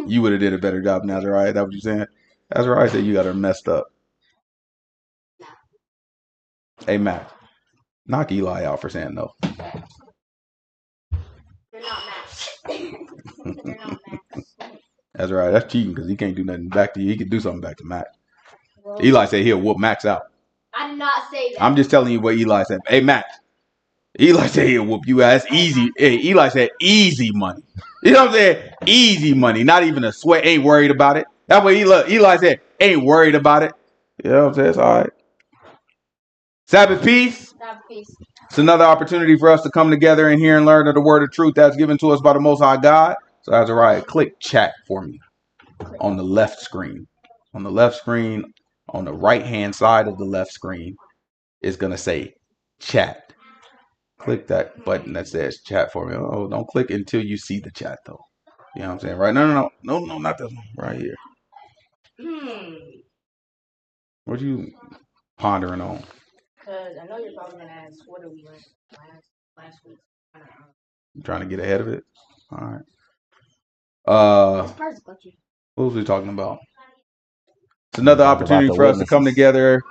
You would have did a better job, Nazariah. That what you saying? Nazariah said you got her messed up. Hey, Matt, knock Eli out for saying no. They're not matched. They're not matched. That's right. That's cheating because he can't do nothing back to you. He can do something back to Max. Well, Eli said he'll whoop Max out. I did not say that. I'm just telling you what Eli said. Hey, Max. Eli said he'll whoop you ass easy. Hey, Eli said easy money. You know what I'm saying? Easy money. Not even a sweat. Ain't worried about it. That's what Eli said. Ain't worried about it. You know what I'm saying? It's all right. Sabbath peace. Sabbath peace. It's another opportunity for us to come together and hear and learn of the word of truth that's given to us by the Most High God. So Azariah, click chat for me on the left screen. On the left screen, on the right-hand side of the left screen, is going to say chat. Click that button that says chat for me. Oh, don't click until you see the chat, though. You know what I'm saying? Right? No, not this one. Right here. What are you pondering on? Because I know you're probably going to ask, what did we learn last week? You trying to get ahead of it? All right. What was we talking about? It's another opportunity for us to come together,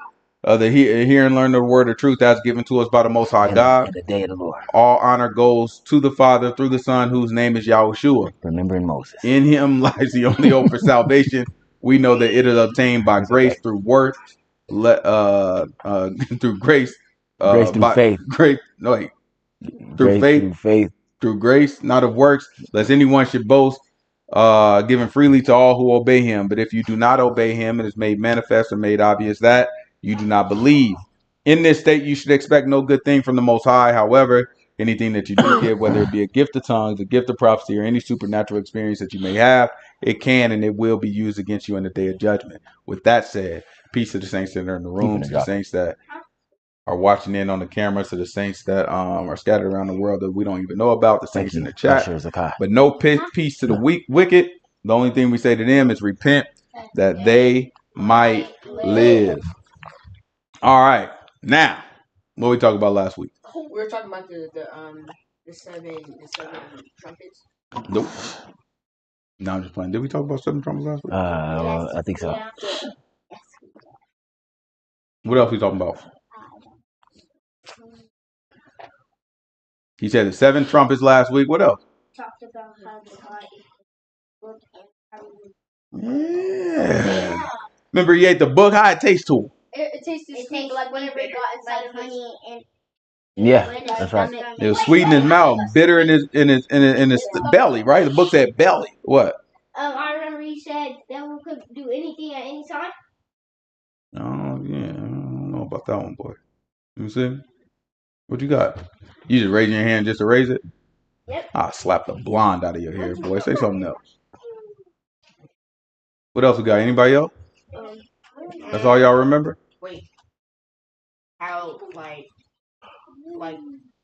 hear and learn the word of truth that's given to us by the Most High God. In the day of the Lord. All honor goes to the Father through the Son, whose name is Yahushua. Remembering Moses. In him lies the only hope for salvation. We know that it is obtained by grace through works, through grace. Grace through faith. Through grace, not of works, lest anyone should boast. Given freely to all who obey him. But if you do not obey him, it is made manifest or made obvious that you do not believe. In this state, you should expect no good thing from the Most High. However, anything that you do give, whether it be a gift of tongues, a gift of prophecy, or any supernatural experience that you may have, it can and it will be used against you in the day of judgment. With that said, peace to the saints that are in the room, to the saints that are watching in on the camera, to the saints that are scattered around the world that we don't even know about, the saints in the chat. But no peace to the wicked. The only thing we say to them is repent that they might live. All right. Now, what we talked about last week? We were talking about the seven trumpets. Nope. No, I'm just playing. Did we talk about 7 trumpets last week? I think so. What else we talking about? He said the 7 trumpets last week. What else? Talked about how the Yeah. Remember, he ate the book. How it tastes to him? It tastes sweet, like whenever it got inside of honey and. Yeah, that's right. It was sweet in his mouth, bitter in his belly. Right? The book said belly. What? I remember he said devil could do anything at any time. Oh yeah, I don't know about that one, boy. Let me see. What you got? You just raising your hand just to raise it? Yep. I'll slap the blonde out of your hair, boy. Say something else. What else we got? Anybody else? That's all y'all remember? Wait. How, like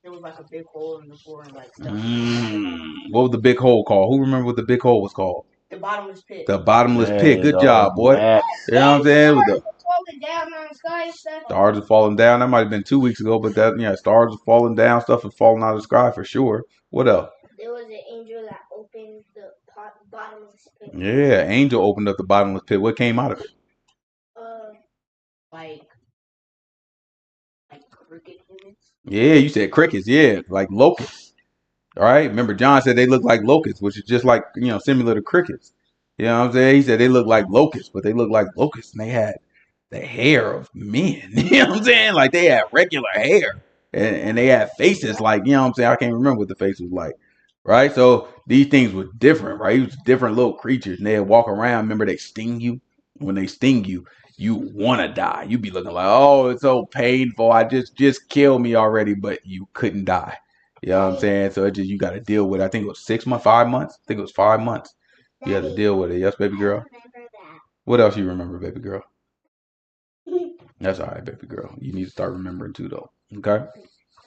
there was like a big hole in the floor and like stuff. What was the big hole called? Who remember what the big hole was called? The bottomless pit. The bottomless pit. Good job, boy. You know what I'm saying? With the falling down on the sky and stuff. Stars are falling down. That might have been 2 weeks ago, but stars are falling down. Stuff is falling out of the sky for sure. What else? There was an angel that opened the bottomless pit. Yeah, angel opened up the bottomless pit. What came out of it? Like cricket humans. Yeah, you said crickets. Yeah, like locusts. All right. Remember, John said they look like locusts, which is just like, similar to crickets. You know what I'm saying? He said they look like locusts, but they look like locusts, and they had the hair of men. You know what I'm saying? Like they had regular hair, and they had faces like, you know what I'm saying? I can't remember what the face was like. Right? So these things were different, right? It was different little creatures, and they'd walk around. Remember, they sting you. When they sting you, you want to die. You be looking like, oh, it's so painful. I just kill me already, but you couldn't die. You know what I'm saying? So you got to deal with it. I think it was 6 months, 5 months. I think it was 5 months. You had to deal with it. Yes, baby girl? What else you remember, baby girl? That's all right, baby girl. You need to start remembering too, though. Okay?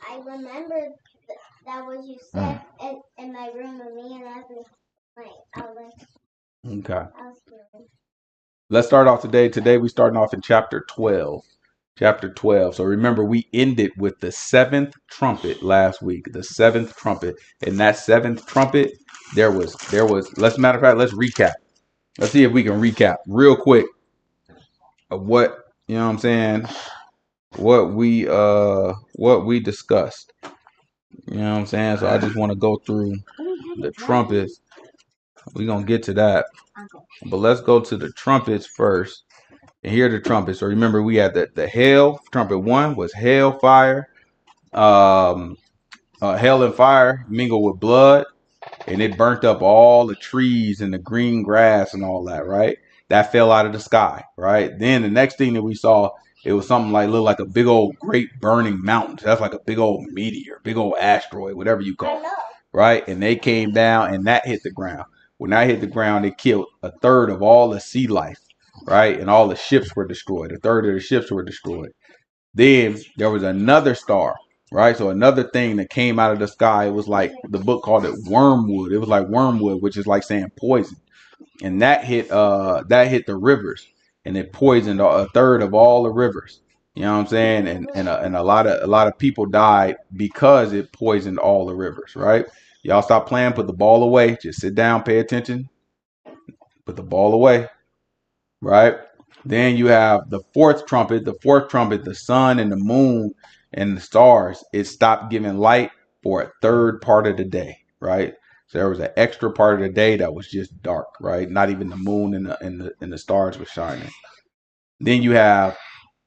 I remember that was you said in my room with me, and I was okay. Let's start off today. Today we're starting off in chapter 12. Chapter 12. So remember, we ended with the 7th trumpet last week. The 7th trumpet. And that 7th trumpet there was, matter of fact, let's recap. Let's see if we can recap real quick of what, you know what I'm saying, what we discussed. You know what I'm saying? So I just want to go through the trumpets. We're going to get to that. But let's go to the trumpets first. And here are the trumpets. So remember, we had the hail. Trumpet 1 was hail, fire. Hail and fire mingled with blood. And it burnt up all the trees and the green grass and all that, right? That fell out of the sky, right? Then the next thing that we saw, it was something like, looked like a big old great burning mountain. That's like a big old meteor, big old asteroid, whatever you call it, right? And they came down and that hit the ground. When that hit the ground, it killed a third of all the sea life, right? And all the ships were destroyed. A third of the ships were destroyed. Then there was another star, right? So another thing that came out of the sky, it was like, the book called it wormwood. It was like wormwood, which is like saying poison. And that hit the rivers, and it poisoned a third of all the rivers. You know what I'm saying? And a lot of people died because it poisoned all the rivers, right? Y'all stop playing, put the ball away, just sit down, pay attention, put the ball away, right? Then you have the fourth trumpet. The fourth trumpet, the sun and the moon and the stars, it stopped giving light for a third part of the day, right? So there was an extra part of the day that was just dark, right? Not even the moon and the stars were shining. Then you have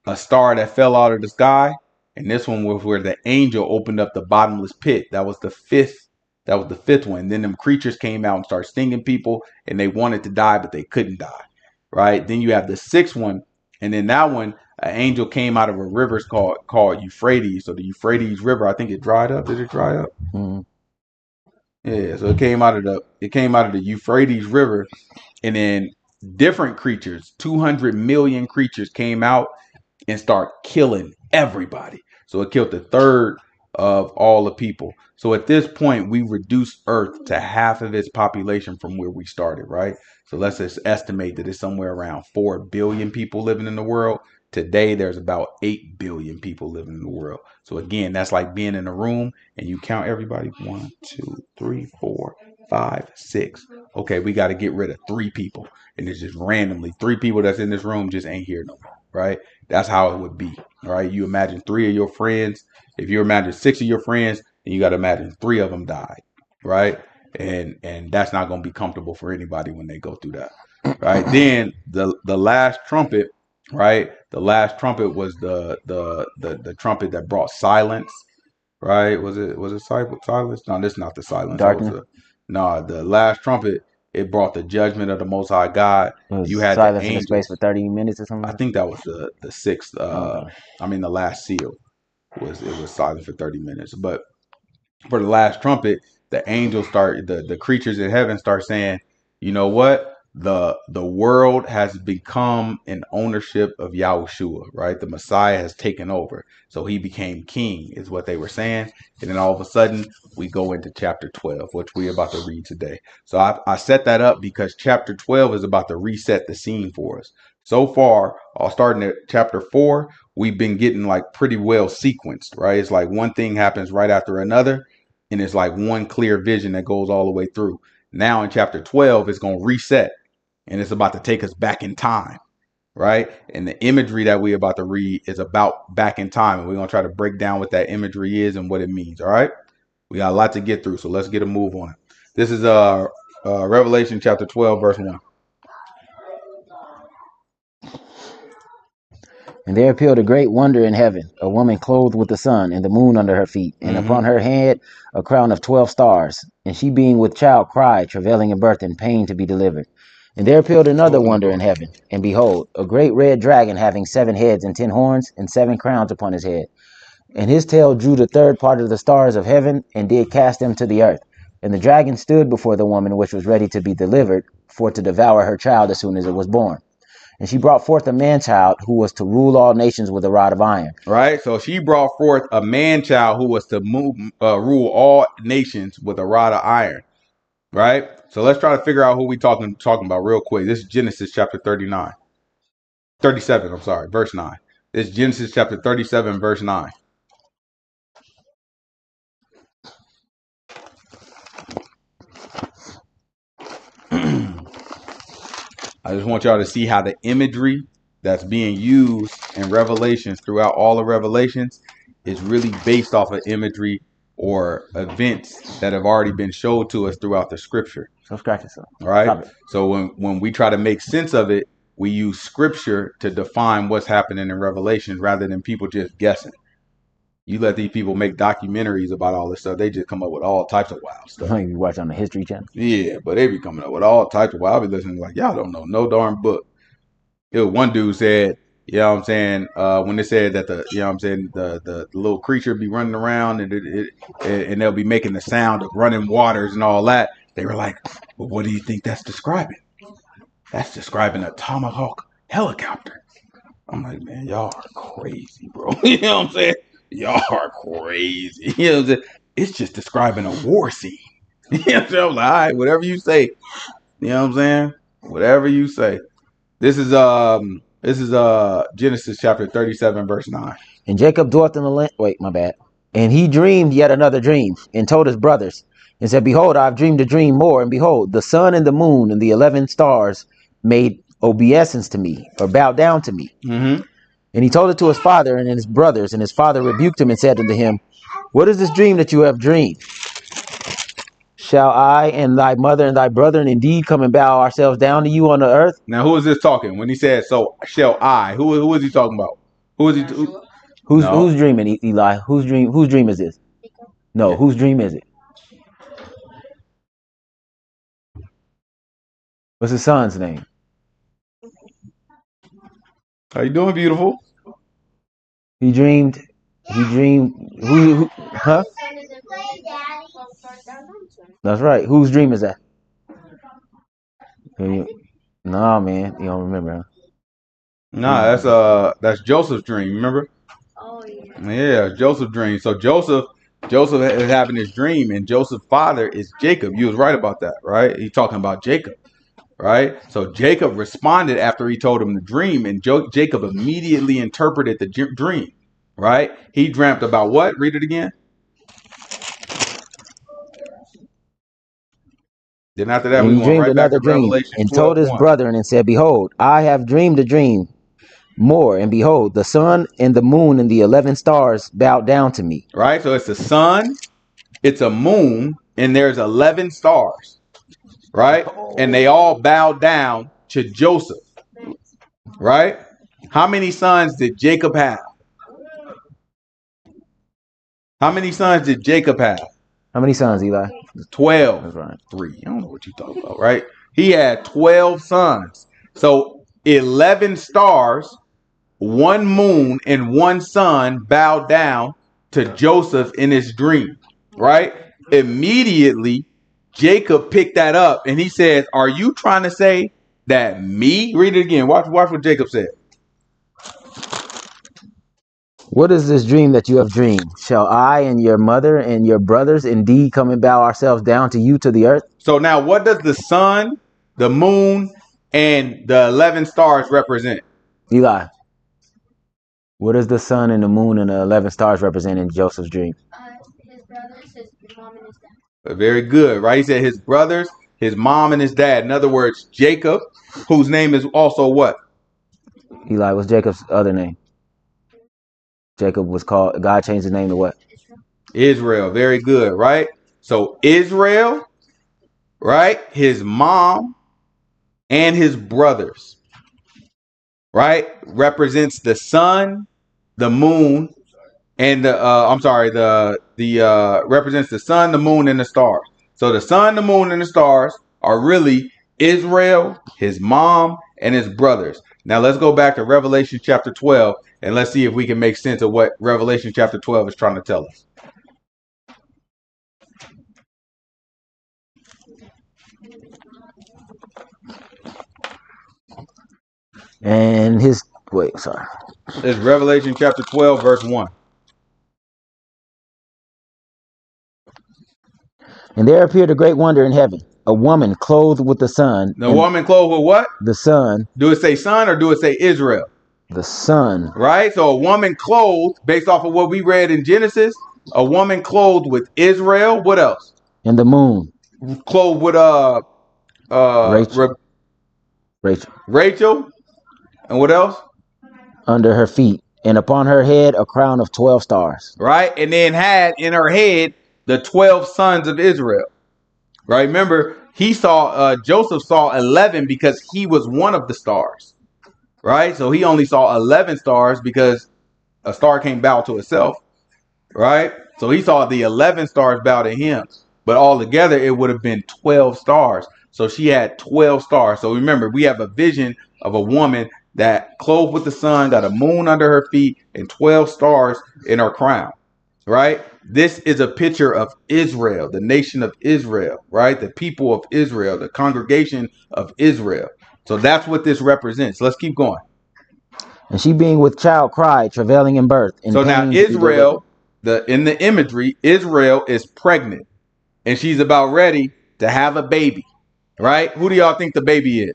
a star that fell out of the sky, and this one was where the angel opened up the bottomless pit. That was the fifth. That was the fifth one. Then them creatures came out and started stinging people, and they wanted to die, but they couldn't die. Right? Then you have the sixth one, and then that one, an angel came out of a river called Euphrates. So the Euphrates River, I think it dried up. Did it dry up? Mm-hmm. Yeah. So it came out of the Euphrates River, and then different creatures, 200 million creatures came out and start killing everybody. So it killed a third of all the people. So at this point, we reduced Earth to half of its population from where we started, right? So let's just estimate that it's somewhere around 4 billion people living in the world. Today, there's about 8 billion people living in the world. So again, that's like being in a room and you count everybody. 1, 2, 3, 4, 5, 6. Okay, we got to get rid of 3 people. And it's just randomly 3 people that's in this room just ain't here no more, right? That's how it would be. All right. You imagine 3 of your friends. If you imagine 6 of your friends, then you got to imagine 3 of them died. Right. And that's not going to be comfortable for anybody when they go through that. Right. Then the last trumpet. Right. The last trumpet was the trumpet that brought silence. Right. Was it silence? No, this is not the silence. Darkness. The last trumpet, it brought the judgment of the Most High God. You had silence in the space for 30 minutes or something. I think that was the sixth. The last seal was silent for 30 minutes. But for the last trumpet, the angels the creatures in heaven start saying, you know what? The world has become an ownership of Yahushua, right? The Messiah has taken over. So he became king, is what they were saying. And then all of a sudden, we go into chapter 12, which we're about to read today. So I set that up because chapter 12 is about to reset the scene for us. So far, starting at chapter 4, we've been getting like pretty well sequenced, right? It's like one thing happens right after another, and it's like one clear vision that goes all the way through. Now in chapter 12, it's going to reset, and it's about to take us back in time, right? And the imagery that we're about to read is about back in time, and we're going to try to break down what that imagery is and what it means, all right? We got a lot to get through, so let's get a move on it. This is Revelation chapter 12, verse 1. And there appeared a great wonder in heaven, a woman clothed with the sun and the moon under her feet, and upon her head a crown of 12 stars. And she being with child cried, travailing in birth and pain to be delivered. And there appeared another wonder in heaven, and behold, a great red dragon having 7 heads and 10 horns and 7 crowns upon his head. And his tail drew the third part of the stars of heaven, and did cast them to the earth. And the dragon stood before the woman which was ready to be delivered, for to devour her child as soon as it was born. And she brought forth a man-child who was to rule all nations with a rod of iron. Right. So she brought forth a man-child who was to rule all nations with a rod of iron. Right. So let's try to figure out who we talking about real quick. This is Genesis chapter 37. I'm sorry, verse 9. This is Genesis chapter 37, verse 9. I just want y'all to see how the imagery that's being used in Revelations throughout all the Revelations is really based off of imagery or events that have already been showed to us throughout the scripture. So scratch yourself. All right. So when we try to make sense of it, we use scripture to define what's happening in Revelations rather than people just guessing. You let these people make documentaries about all this stuff, they just come up with all types of wild stuff. You watch on the History Channel. Yeah, but they be coming up with all types of wild. I'll be listening like, y'all don't know no darn book. It was one dude said, you know what I'm saying, when they said that the, you know what I'm saying, the little creature be running around and they'll be making the sound of running waters and all that. They were like, well, what do you think that's describing? That's describing a Tomahawk helicopter. I'm like, man, y'all are crazy, bro. You know what I'm saying? Y'all are crazy. You know what I'm saying? It's just describing a war scene. You know what I'm saying? I'm like, all right, whatever you say. You know what I'm saying? Whatever you say. This is Genesis chapter 37, verse 9. And Jacob dwelt in the land. Wait, my bad. And he dreamed yet another dream, and told his brothers, and said, behold, I have dreamed a dream more, and behold, the sun and the moon and the 11 stars made obeisance to me, or bowed down to me. Mm-hmm. And he told it to his father and his brothers, and his father rebuked him and said unto him, what is this dream that you have dreamed? Shall I and thy mother and thy brethren indeed come and bow ourselves down to you on the earth? Now, who is this talking? When he said, so shall I? Who is he talking about? Who is he? Who's dreaming, Eli? Whose dream is this? No, yeah. Whose dream is it? What's his son's name? How you doing, beautiful? He dreamed, who huh? That's right. Whose dream is that? Nah, man, you don't remember, huh? Nah, that's Joseph's dream, remember? Oh, yeah. Yeah, Joseph's dream. So Joseph is having his dream, and Joseph's father is Jacob. You was right about that, right? He's talking about Jacob, right? So Jacob responded after he told him the dream, and Jacob immediately interpreted the dream, right? He dreamt about what? Read it again. Then after that, we went right back to Revelation 12:1. And told his brethren and said, behold, I have dreamed a dream more, and behold, the sun and the moon and the 11 stars bowed down to me. Right, so it's the sun, it's a moon, and there's 11 stars, right? And they all bowed down to Joseph, right? How many sons did Jacob have? How many sons did Jacob have? How many sons, Eli? 12. That's right. 3. I don't know what you talking about, right? He had 12 sons. So 11 stars, 1 moon, and 1 sun bowed down to Joseph in his dream, right? Immediately, Jacob picked that up and he says, are you trying to say that me? Read it again. Watch what Jacob said. What is this dream that you have dreamed? Shall I and your mother and your brothers indeed come and bow ourselves down to you to the earth? So now what does the sun, the moon, and the 11 stars represent? Eli, what does the sun and the moon and the 11 stars represent in Joseph's dream? His brothers, his mom, and his dad. Very good, right? He said his brothers, his mom, and his dad. In other words, Jacob, whose name is also what? Eli, what's Jacob's other name? Jacob was called, God changed his name to what? Israel. Very good, right? So Israel, right? His mom and his brothers, right? Represents the sun, the moon, and represents the sun, the moon, and the stars. So the sun, the moon, and the stars are really Israel, his mom, and his brothers. Now let's go back to Revelation chapter 12 and let's see if we can make sense of what Revelation chapter 12 is trying to tell us. And his, wait, sorry. It's Revelation chapter 12, verse 1. And there appeared a great wonder in heaven, a woman clothed with the sun. The woman clothed with what? The sun. Do it say sun or do it say Israel? The sun. Right? So a woman clothed, based off of what we read in Genesis, a woman clothed with Israel. What else? And the moon. Clothed with Rachel. Rachel. And what else? Under her feet, and upon her head a crown of 12 stars. Right. And then had in her head the 12 sons of Israel. Right. Remember, Joseph saw 11 because he was one of the stars. Right. So he only saw 11 stars because a star can't bow to itself. Right. So he saw the 11 stars bow to him. But altogether, it would have been 12 stars. So she had 12 stars. So remember, we have a vision of a woman that clothed with the sun, got a moon under her feet, and 12 stars in her crown. Right? This is a picture of Israel, the nation of Israel, right? The people of Israel, the congregation of Israel. So that's what this represents. Let's keep going. And she being with child cried, travailing in birth. So now Israel, in the imagery, Israel is pregnant. And she's about ready to have a baby, right? Who do y'all think the baby is?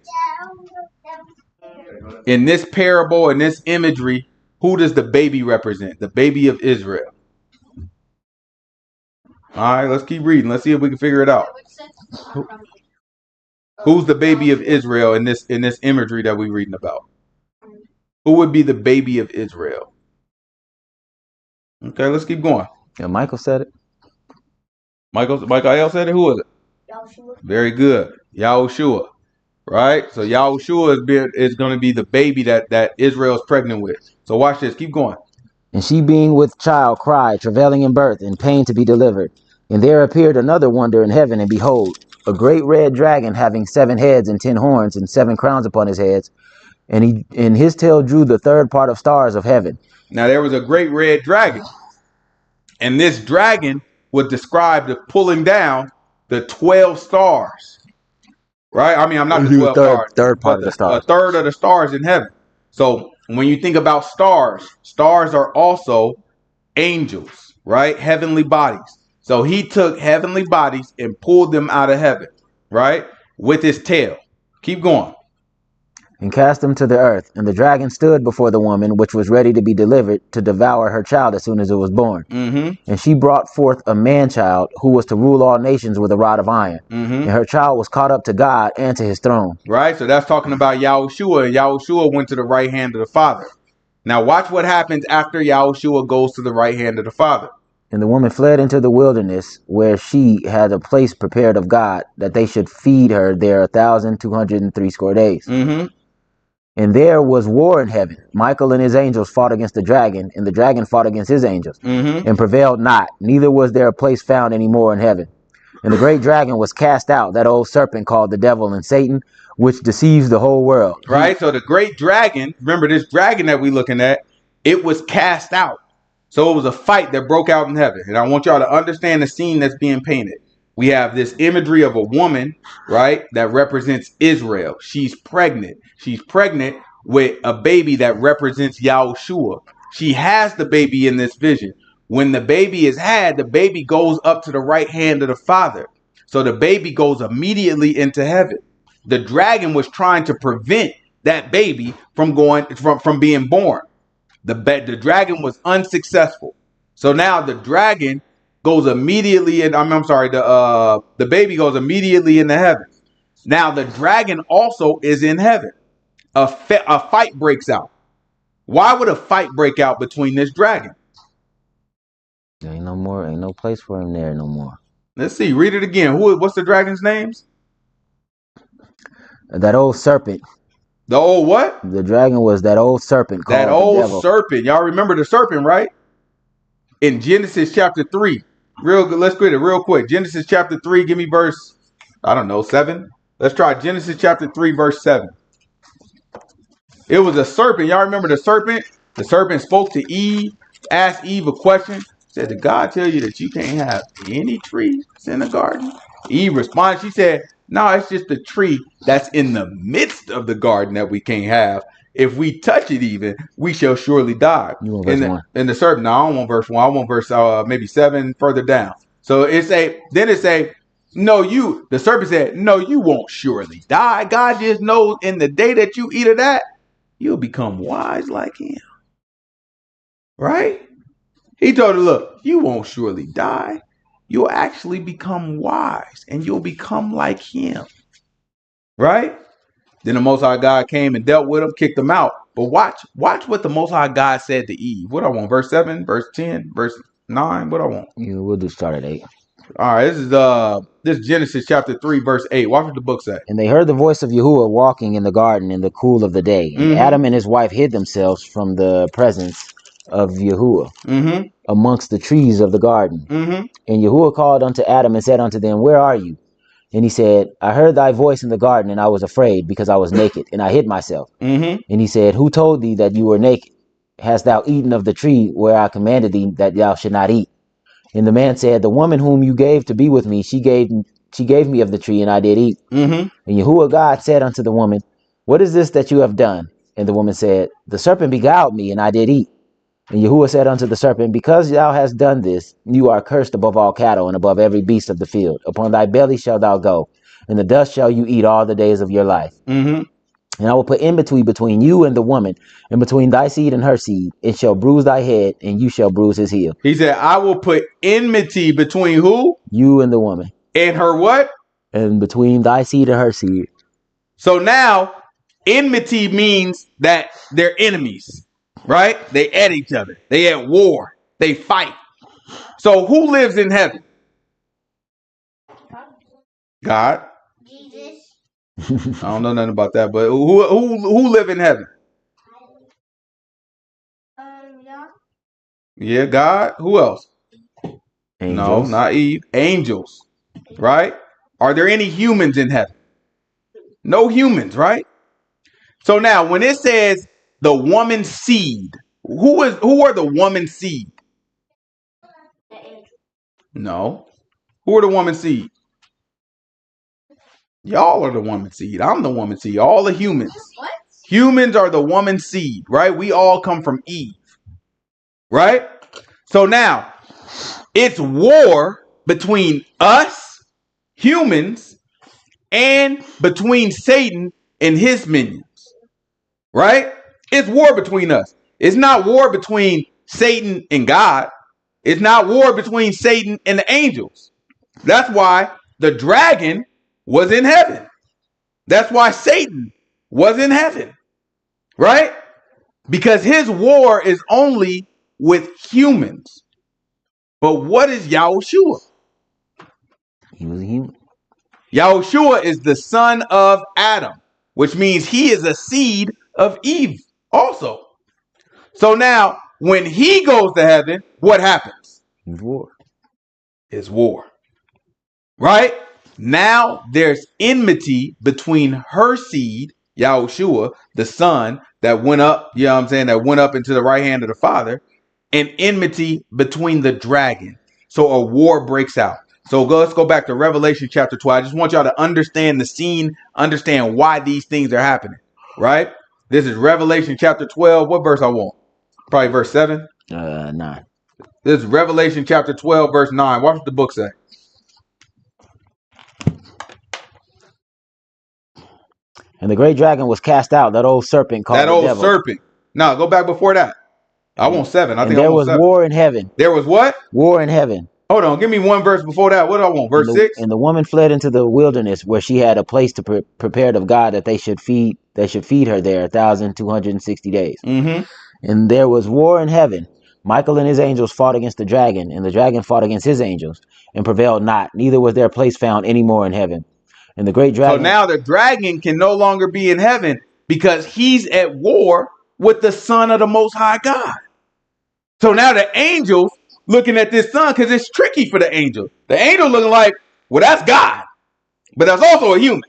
In this parable, in this imagery, who does the baby represent? The baby of Israel. All right, let's keep reading. Let's see if we can figure it out. Who's the baby of Israel in this imagery that we're reading about? Who would be the baby of Israel? Okay, let's keep going. Yeah, Michael said it. Michael said it. Who was it? Yahushua. Very good. Yahushua. Right? So Yahushua is going to be the baby that Israel is pregnant with. So watch this. Keep going. And she being with child cried, travailing in birth, and pain to be delivered. And there appeared another wonder in heaven, and behold, a great red dragon having 7 heads and 10 horns and 7 crowns upon his heads. And he in his tail drew the third part of stars of heaven. Now there was a great red dragon. And this dragon was described as pulling down the 12 stars. Right? I mean, I'm not the 12 stars. Third part of the stars. A third of the stars in heaven. So when you think about stars, stars are also angels, right? Heavenly bodies. So he took heavenly bodies and pulled them out of heaven, right? With his tail. Keep going. And cast them to the earth. And the dragon stood before the woman, which was ready to be delivered, to devour her child as soon as it was born. Mm-hmm. And she brought forth a man-child, who was to rule all nations with a rod of iron. Mm-hmm. And her child was caught up to God and to his throne. Right? So that's talking about Yahushua. And Yahushua went to the right hand of the Father. Now watch what happens after Yahushua goes to the right hand of the Father. And the woman fled into the wilderness, where she had a place prepared of God, that they should feed her there 1,260 days. Mm-hmm. And there was war in heaven. Michael and his angels fought against the dragon, and the dragon fought against his angels, and prevailed not. Neither was there a place found any more in heaven. And the great dragon was cast out, that old serpent called the devil and Satan, which deceives the whole world. Right? So the great dragon, remember this dragon that we're looking at, it was cast out. So it was a fight that broke out in heaven. And I want y'all to understand the scene that's being painted. We have this imagery of a woman, right, that represents Israel. She's pregnant. She's pregnant with a baby that represents Yahushua. She has the baby in this vision. When the baby is had, the baby goes up to the right hand of the Father. So the baby goes immediately into heaven. The dragon was trying to prevent that baby from being born. The dragon was unsuccessful. So now the dragon goes immediately in. The baby goes immediately into heaven. Now the dragon also is in heaven. A fight breaks out. Why would a fight break out between this dragon? Ain't no place for him there no more. Let's see. Read it again. What's the dragon's names? That old serpent. The old what? The dragon was that old serpent called that old serpent. Y'all remember the serpent, right? In Genesis chapter 3. Real good. Let's get it real quick. Genesis chapter 3. Give me verse, 7. Let's try Genesis chapter 3, verse 7. It was a serpent. Y'all remember the serpent? The serpent spoke to Eve, asked Eve a question. Said, did God tell you that you can't have any trees in the garden? Eve responded. She said, no, it's just the tree that's in the midst of the garden that we can't have. If we touch it even, we shall surely die. You want verse 1? In the serpent, no, I don't want verse 1. I want verse maybe 7 further down. So the serpent said, no, you won't surely die. God just knows in the day that you eat of that, you'll become wise like him. Right? He told her, look, you won't surely die. You'll actually become wise and you'll become like him. Right? Then the Most High God came and dealt with them, kicked them out. But watch what the Most High God said to Eve. What I want, verse 7, verse 10, verse 9. What I want. Yeah, we'll do start at 8. All right, this is Genesis chapter 3, verse 8. Watch what the book says. And they heard the voice of Yahuwah walking in the garden in the cool of the day. And Adam and his wife hid themselves from the presence of Yahuwah amongst the trees of the garden. And Yahuwah called unto Adam and said unto them, Where are you? And he said, I heard thy voice in the garden, and I was afraid, because I was naked, and I hid myself. And he said, Who told thee that you were naked? Hast thou eaten of the tree where I commanded thee that thou should not eat? And the man said, The woman whom you gave to be with me, she gave me of the tree, and I did eat. And Yahuwah God said unto the woman, What is this that you have done? And the woman said, The serpent beguiled me, and I did eat. And Yahuwah said unto the serpent, Because thou hast done this, you are cursed above all cattle and above every beast of the field. Upon thy belly shalt thou go, and the dust shall you eat all the days of your life. And I will put enmity between you and the woman, and between thy seed and her seed. It shall bruise thy head, and you shall bruise his heel. He said, I will put enmity between who? You and the woman. And her what? And between thy seed and her seed. So now, enmity means that they're enemies. Right? They at each other. They at war. They fight. So who lives in heaven? God. Jesus. I don't know nothing about that, but who live in heaven? Yeah. Yeah, God. Who else? Angels. No, not Eve. Angels. Right? Are there any humans in heaven? No humans, right? So now when it says the woman's seed, who are the woman's seed? No. Who are the woman's seed? Y'all are the woman's seed. I'm the woman's seed. All the humans. What? Humans are the woman's seed, right? We all come from Eve. Right? So now, it's war between us, humans, and between Satan and his minions. Right? It's war between us. It's not war between Satan and God. It's not war between Satan and the angels. That's why the dragon was in heaven. That's why Satan was in heaven. Right? Because his war is only with humans. But what is Yahushua? He was a human. Yahushua is the son of Adam, which means he is a seed of Eve also. So now, when he goes to heaven, what happens? It's war. It's war. Right? Now there's enmity between her seed, Yahushua, the son that went up, you know what I'm saying, that went up into the right hand of the Father, and enmity between the dragon. So a war breaks out. So let's go back to Revelation chapter 12. I just want y'all to understand the scene, understand why these things are happening. Right? This is Revelation chapter 12. What verse I want? Probably verse 7. 9. This is Revelation chapter 12, verse 9. Watch what the book say. And the great dragon was cast out, that old serpent called That the old devil. serpent. No, go back before that. I want 7. I And think I there want was 7. war in heaven. There was what? War in heaven. Hold on. Give me one verse before that. What do I want? Verse 6? And the woman fled into the wilderness, where she had a place to prepared of God, that they should feed her there 1,260 days. And there was war in heaven. Michael and his angels fought against the dragon, and the dragon fought against his angels, and prevailed not. Neither was their place found any more in heaven. And the great dragon. So now the dragon can no longer be in heaven because he's at war with the Son of the Most High God. So now the angels looking at this son, because it's tricky for the angel. The angel looking like, well, that's God, but that's also a human.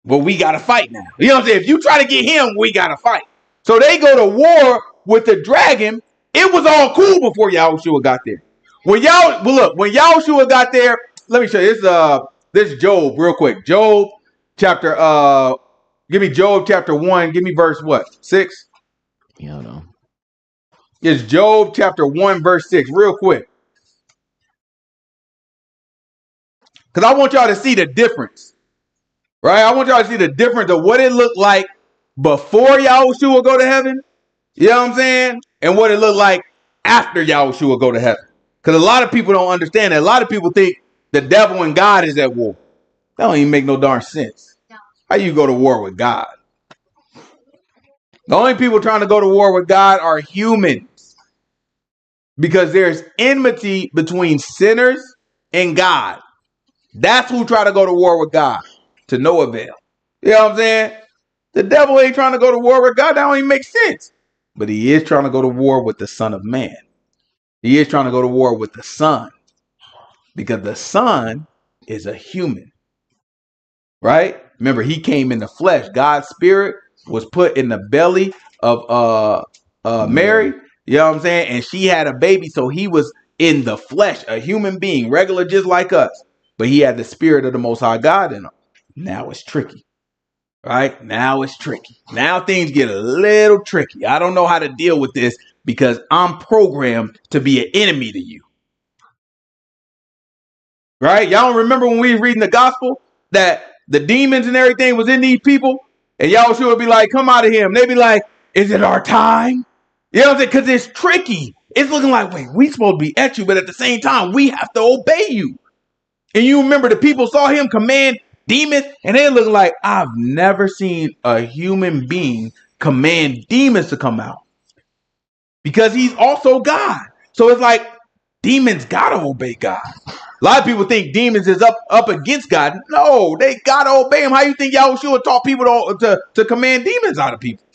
But we got to fight now. You know what I'm saying? If you try to get him, we got to fight. So they go to war with the dragon. It was all cool before Yahushua got there. When Yahushua got there, let me show you this Job real quick. Job chapter give me Job chapter 1. Give me verse what? 6? Yeah, hold on. It's Job chapter 1 verse 6 real quick. Because I want y'all to see the difference. Right? I want y'all to see the difference of what it looked like before Yahushua go to heaven. You know what I'm saying? And what it looked like after Yahushua go to heaven. Because a lot of people don't understand that. A lot of people think the devil and God is at war. That don't even make no darn sense. How you go to war with God? The only people trying to go to war with God are humans. Because there's enmity between sinners and God. That's who try to go to war with God. To no avail. You know what I'm saying? The devil ain't trying to go to war with God. That don't even make sense. But he is trying to go to war with the Son of Man. He is trying to go to war with the Son. Because the Son is a human. Right? Remember, he came in the flesh. God's spirit was put in the belly of Mary. You know what I'm saying? And she had a baby. So he was in the flesh, a human being, regular just like us. But he had the spirit of the Most High God in him. Now it's tricky. Right? Now it's tricky. Now things get a little tricky. I don't know how to deal with this because I'm programmed to be an enemy to you. Right? Y'all don't remember when we were reading the gospel that the demons and everything was in these people? And Yahushua would be like, come out of him. They'd be like, is it our time? You know what I'm saying? Because it's tricky. It's looking like, wait, we supposed to be at you, but at the same time, we have to obey you. And you remember the people saw him command demons, and they're looking like, I've never seen a human being command demons to come out. Because he's also God. So it's like, demons got to obey God. A lot of people think demons is up against God. No, they got to obey him. How you think Yahushua taught people to command demons out of people?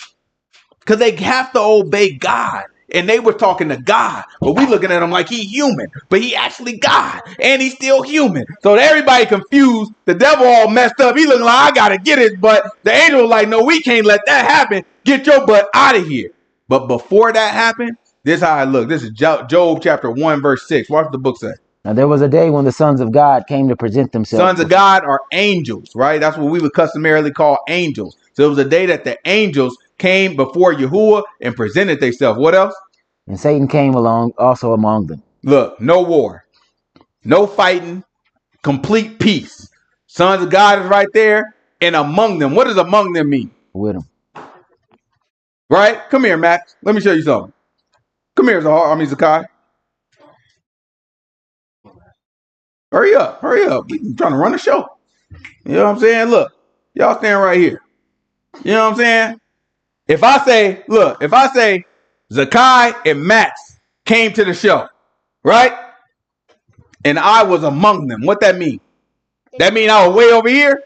Because they have to obey God. And they were talking to God. But we looking at him like he human. But he actually God. And he's still human. So everybody confused. The devil all messed up. He looking like, I got to get it. But the angel was like, no, we can't let that happen. Get your butt out of here. But before that happened, this is how I look. This is Job chapter 1, verse 6. Watch what the book say. Now there was a day when the sons of God came to present themselves. Sons of God are angels, right? That's what we would customarily call angels. So it was a day that the angels came before Yahuwah and presented themselves. What else? And Satan came along also among them. Look, no war, no fighting, complete peace. Sons of God is right there and among them. What does among them mean? With them. Right? Come here, Max. Let me show you something. Come here, Zakai. Hurry up. Hurry up. I'm trying to run a show. You know what I'm saying? Look, y'all stand right here. You know what I'm saying? If I say Zakai and Max came to the show, right? And I was among them. What that mean? That mean I was way over here?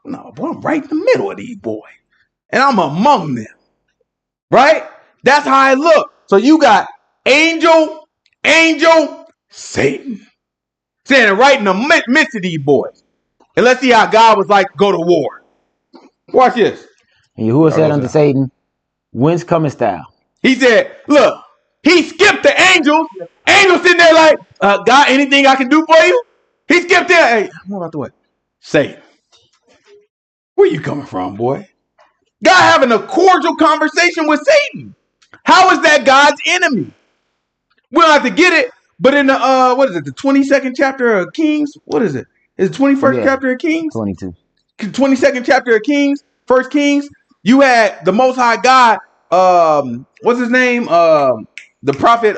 No, boy, I'm right in the middle of these boys. And I'm among them. Right? That's how I look. So you got angel, Satan. Standing right in the midst of these boys. And let's see how God was like, go to war. Watch this. And Yahuwah said unto Satan, whence comest thou? He said, look, he skipped the angels. Angels sitting there like, God, anything I can do for you? He skipped there. Hey, I'm about the way. Satan, where you coming from, boy? God having a cordial conversation with Satan. How is that God's enemy? We don't have to get it. But in the, what is it? The 22nd chapter of Kings? What is it? Is the 21st chapter of Kings? 22. 22nd chapter of Kings, 1 Kings. You had the Most High God, what's his name? The prophet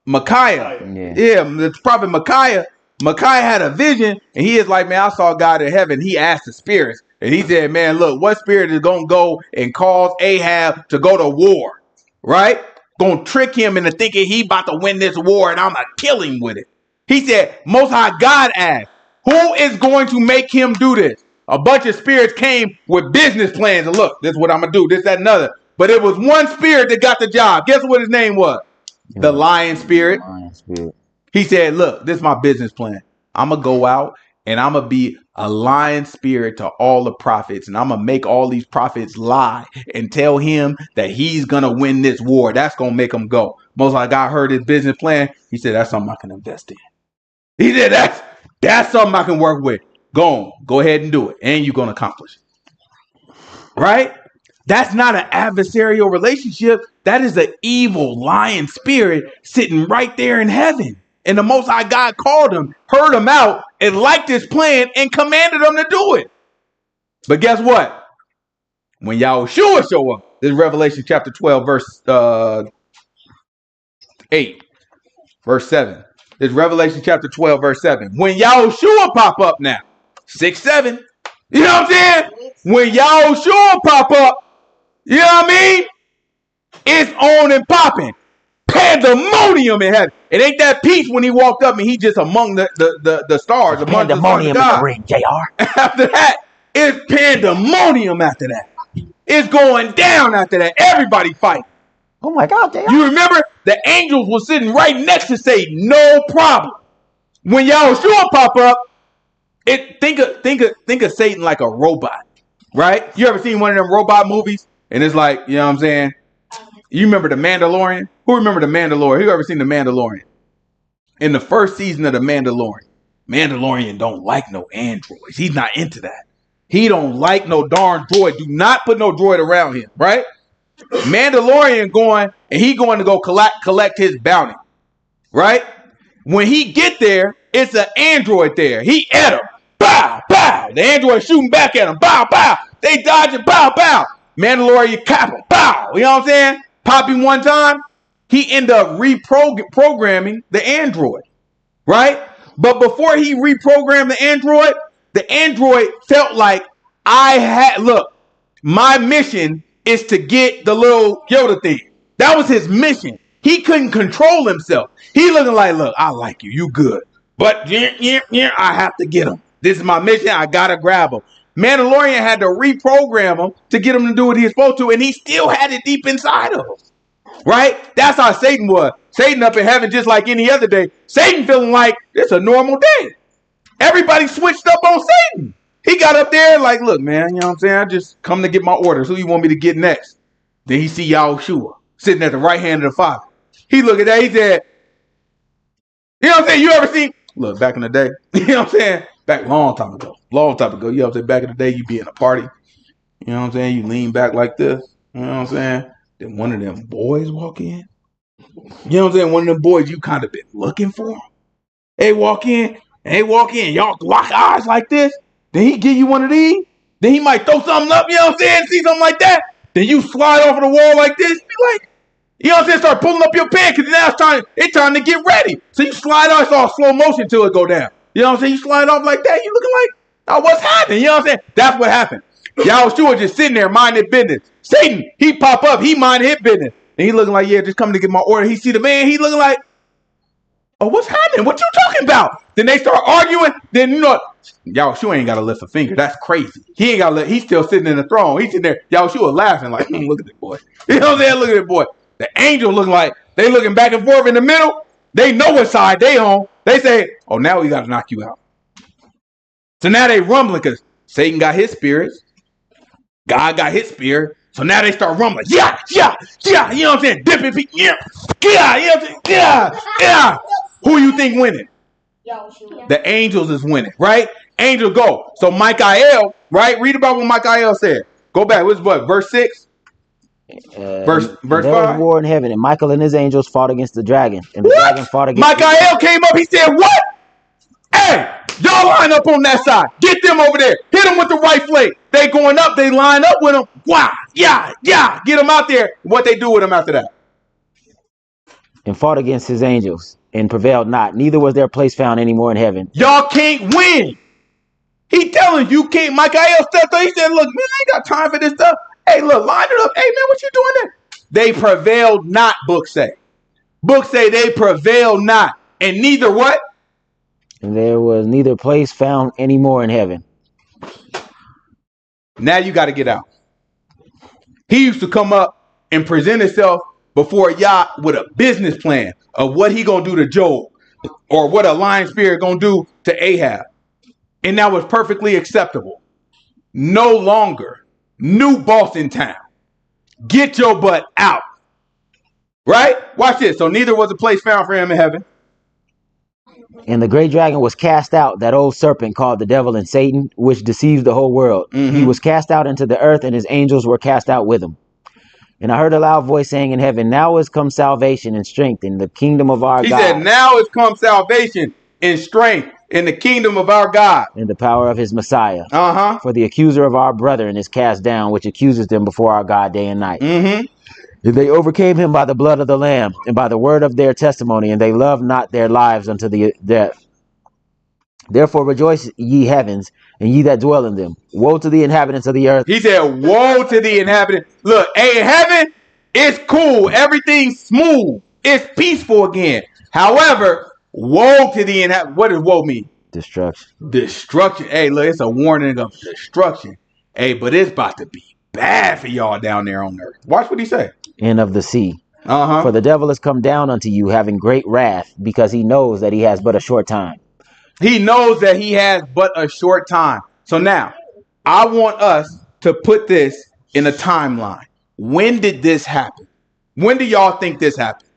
Micaiah. Yeah, the prophet Micaiah. Micaiah had a vision, and he is like, man, I saw God in heaven. He asked the spirits, and he said, man, look, what spirit is going to go and cause Ahab to go to war? Right? Going to trick him into thinking he about to win this war, and I'm going to kill him with it. He said, Most High God asked, who is going to make him do this? A bunch of spirits came with business plans. And look, this is what I'm going to do, this, that, and other. But it was one spirit that got the job. Guess what his name was? The lion spirit. He said, look, this is my business plan. I'm going to go out and I'm going to be a lion spirit to all the prophets. And I'm going to make all these prophets lie and tell him that he's going to win this war. That's going to make him go. Most like I heard his business plan. He said, that's something I can invest in. He said, that's something I can work with. Go ahead and do it. And you're going to accomplish it. Right? That's not an adversarial relationship. That is an evil lion spirit sitting right there in heaven. And the Most High God called him, heard him out, and liked his plan and commanded him to do it. But guess what? When Yahushua show up, this is Revelation chapter 12, verse 8, verse 7. This is Revelation chapter 12, verse 7. When Yahushua pop up now, 6, 7, You know what I'm saying? When Yahushua pop up, you know what I mean? It's on and popping. Pandemonium in heaven. It ain't that peace when he walked up and he just among the stars, among the sons of God. Ring, JR. After that, it's pandemonium after that. It's going down after that. Everybody fighting. Oh my God, JR. You remember the angels were sitting right next to Satan, no problem. When Yahushua pop up, think of Satan like a robot, right? You ever seen one of them robot movies? And it's like, you know what I'm saying? You remember the Mandalorian? Who remember the Mandalorian? Who ever seen the Mandalorian? In the first season of the Mandalorian don't like no androids. He's not into that. He don't like no darn droid. Do not put no droid around him, right? Mandalorian going, and he going to go collect his bounty, right? When he get there, it's an android there. He at him. Bow, bow. The android shooting back at him. Bow, bow. They dodging. Bow, bow. Mandalorian capping. Bow. You know what I'm saying? Pop him one time. He end up reprogramming the android, right? But before he reprogrammed the android felt like my mission is to get the little Yoda thing. That was his mission. He couldn't control himself. He looking like, look, I like you. You good. But I have to get him. This is my mission. I got to grab him. Mandalorian had to reprogram him to get him to do what he's supposed to. And he still had it deep inside of him. Right? That's how Satan was. Satan up in heaven just like any other day. Satan feeling like it's a normal day. Everybody switched up on Satan. He got up there like, look, man, you know what I'm saying? I just come to get my orders. Who you want me to get next? Then he see Yahushua sitting at the right hand of the Father. He look at that. He said, you know what I'm saying? You ever seen, look, back in the day, you know what I'm saying? Back long time ago, you know what I'm saying? Back in the day, you be in a party. You know what I'm saying? You lean back like this. You know what I'm saying? Then one of them boys walk in. You know what I'm saying? One of them boys you kind of been looking for. They walk in. Y'all lock eyes like this. Then he give you one of these. Then he might throw something up. You know what I'm saying? See something like that. Then you slide off of the wall like this. Be like, you know what I'm saying? Start pulling up your pants because now it's time to get ready. So you slide off. It's all slow motion till it go down. You know what I'm saying? You slide off like that. You looking like, oh, what's happening? You know what I'm saying? That's what happened. Yahushua just sitting there minding business. Satan, he pop up. He minding his business. And he looking like, yeah, just coming to get my order. He see the man. He looking like, oh, what's happening? What you talking about? Then they start arguing. Then, you know, Yahushua ain't got to lift a finger. That's crazy. He ain't got to he's still sitting in the throne. He's sitting there. Yahushua laughing like, look at this boy. You know what I'm saying? Look at this boy. The angel looking like they looking back and forth in the middle. They know what side they on. They say, oh, now we got to knock you out. So now they rumbling because Satan got his spirits. God got his spirit. So now they start rumbling. Yeah. You know what I'm saying? Dipping people. Yeah. You know what I'm saying? Yeah. Who you think winning? The angels is winning, right? Angel go. So Michael, right? Read about what Michael said. Go back. What's what? Verse 6? Verse 5? There was war in heaven, and Michael and his angels fought against the dragon. And the dragon fought against Michael came up. He said, what? Hey, y'all line up on that side. Get them over there. Hit them with the right flank. They going up. They line up with them. Wow. Yeah. Get them out there. What they do with them after that? And fought against his angels and prevailed not. Neither was their place found anymore in heaven. Y'all can't win. He telling you can't. Michael stepped up. He said, look, man, I ain't got time for this stuff. Hey, look, line it up. Hey, man, what you doing there? They prevailed not, book say. Book say they prevailed not. And neither what? And there was neither place found anymore in heaven. Now you got to get out. He used to come up and present himself before Yah with a business plan of what he going to do to Job or what a lion spirit going to do to Ahab. And that was perfectly acceptable. No longer. New boss in town. Get your butt out. Right? Watch this. So neither was a place found for him in heaven. And the great dragon was cast out, that old serpent called the devil and Satan, which deceives the whole world. Mm-hmm. He was cast out into the earth, and his angels were cast out with him. And I heard a loud voice saying in heaven, now is come salvation and strength in the kingdom of our God. He said, now is come salvation and strength in the kingdom of our God. And the power of his Messiah. For the accuser of our brethren is cast down, which accuses them before our God day and night. And they overcame him by the blood of the Lamb and by the word of their testimony, and they loved not their lives unto the death. Therefore rejoice, ye heavens, and ye that dwell in them. Woe to the inhabitants of the earth. He said, woe to the inhabitants. Look, hey, heaven, it's cool. Everything's smooth. It's peaceful again. However, woe to the inhabitants. What does woe mean? Destruction. Destruction. Hey, look, it's a warning of destruction. Hey, but it's about to be bad for y'all down there on earth. Watch what he say. And of the sea. Uh-huh. For the devil has come down unto you, having great wrath, because he knows that he has but a short time. He knows that he has but a short time. So now, I want us to put this in a timeline. When did this happen? When do y'all think this happened?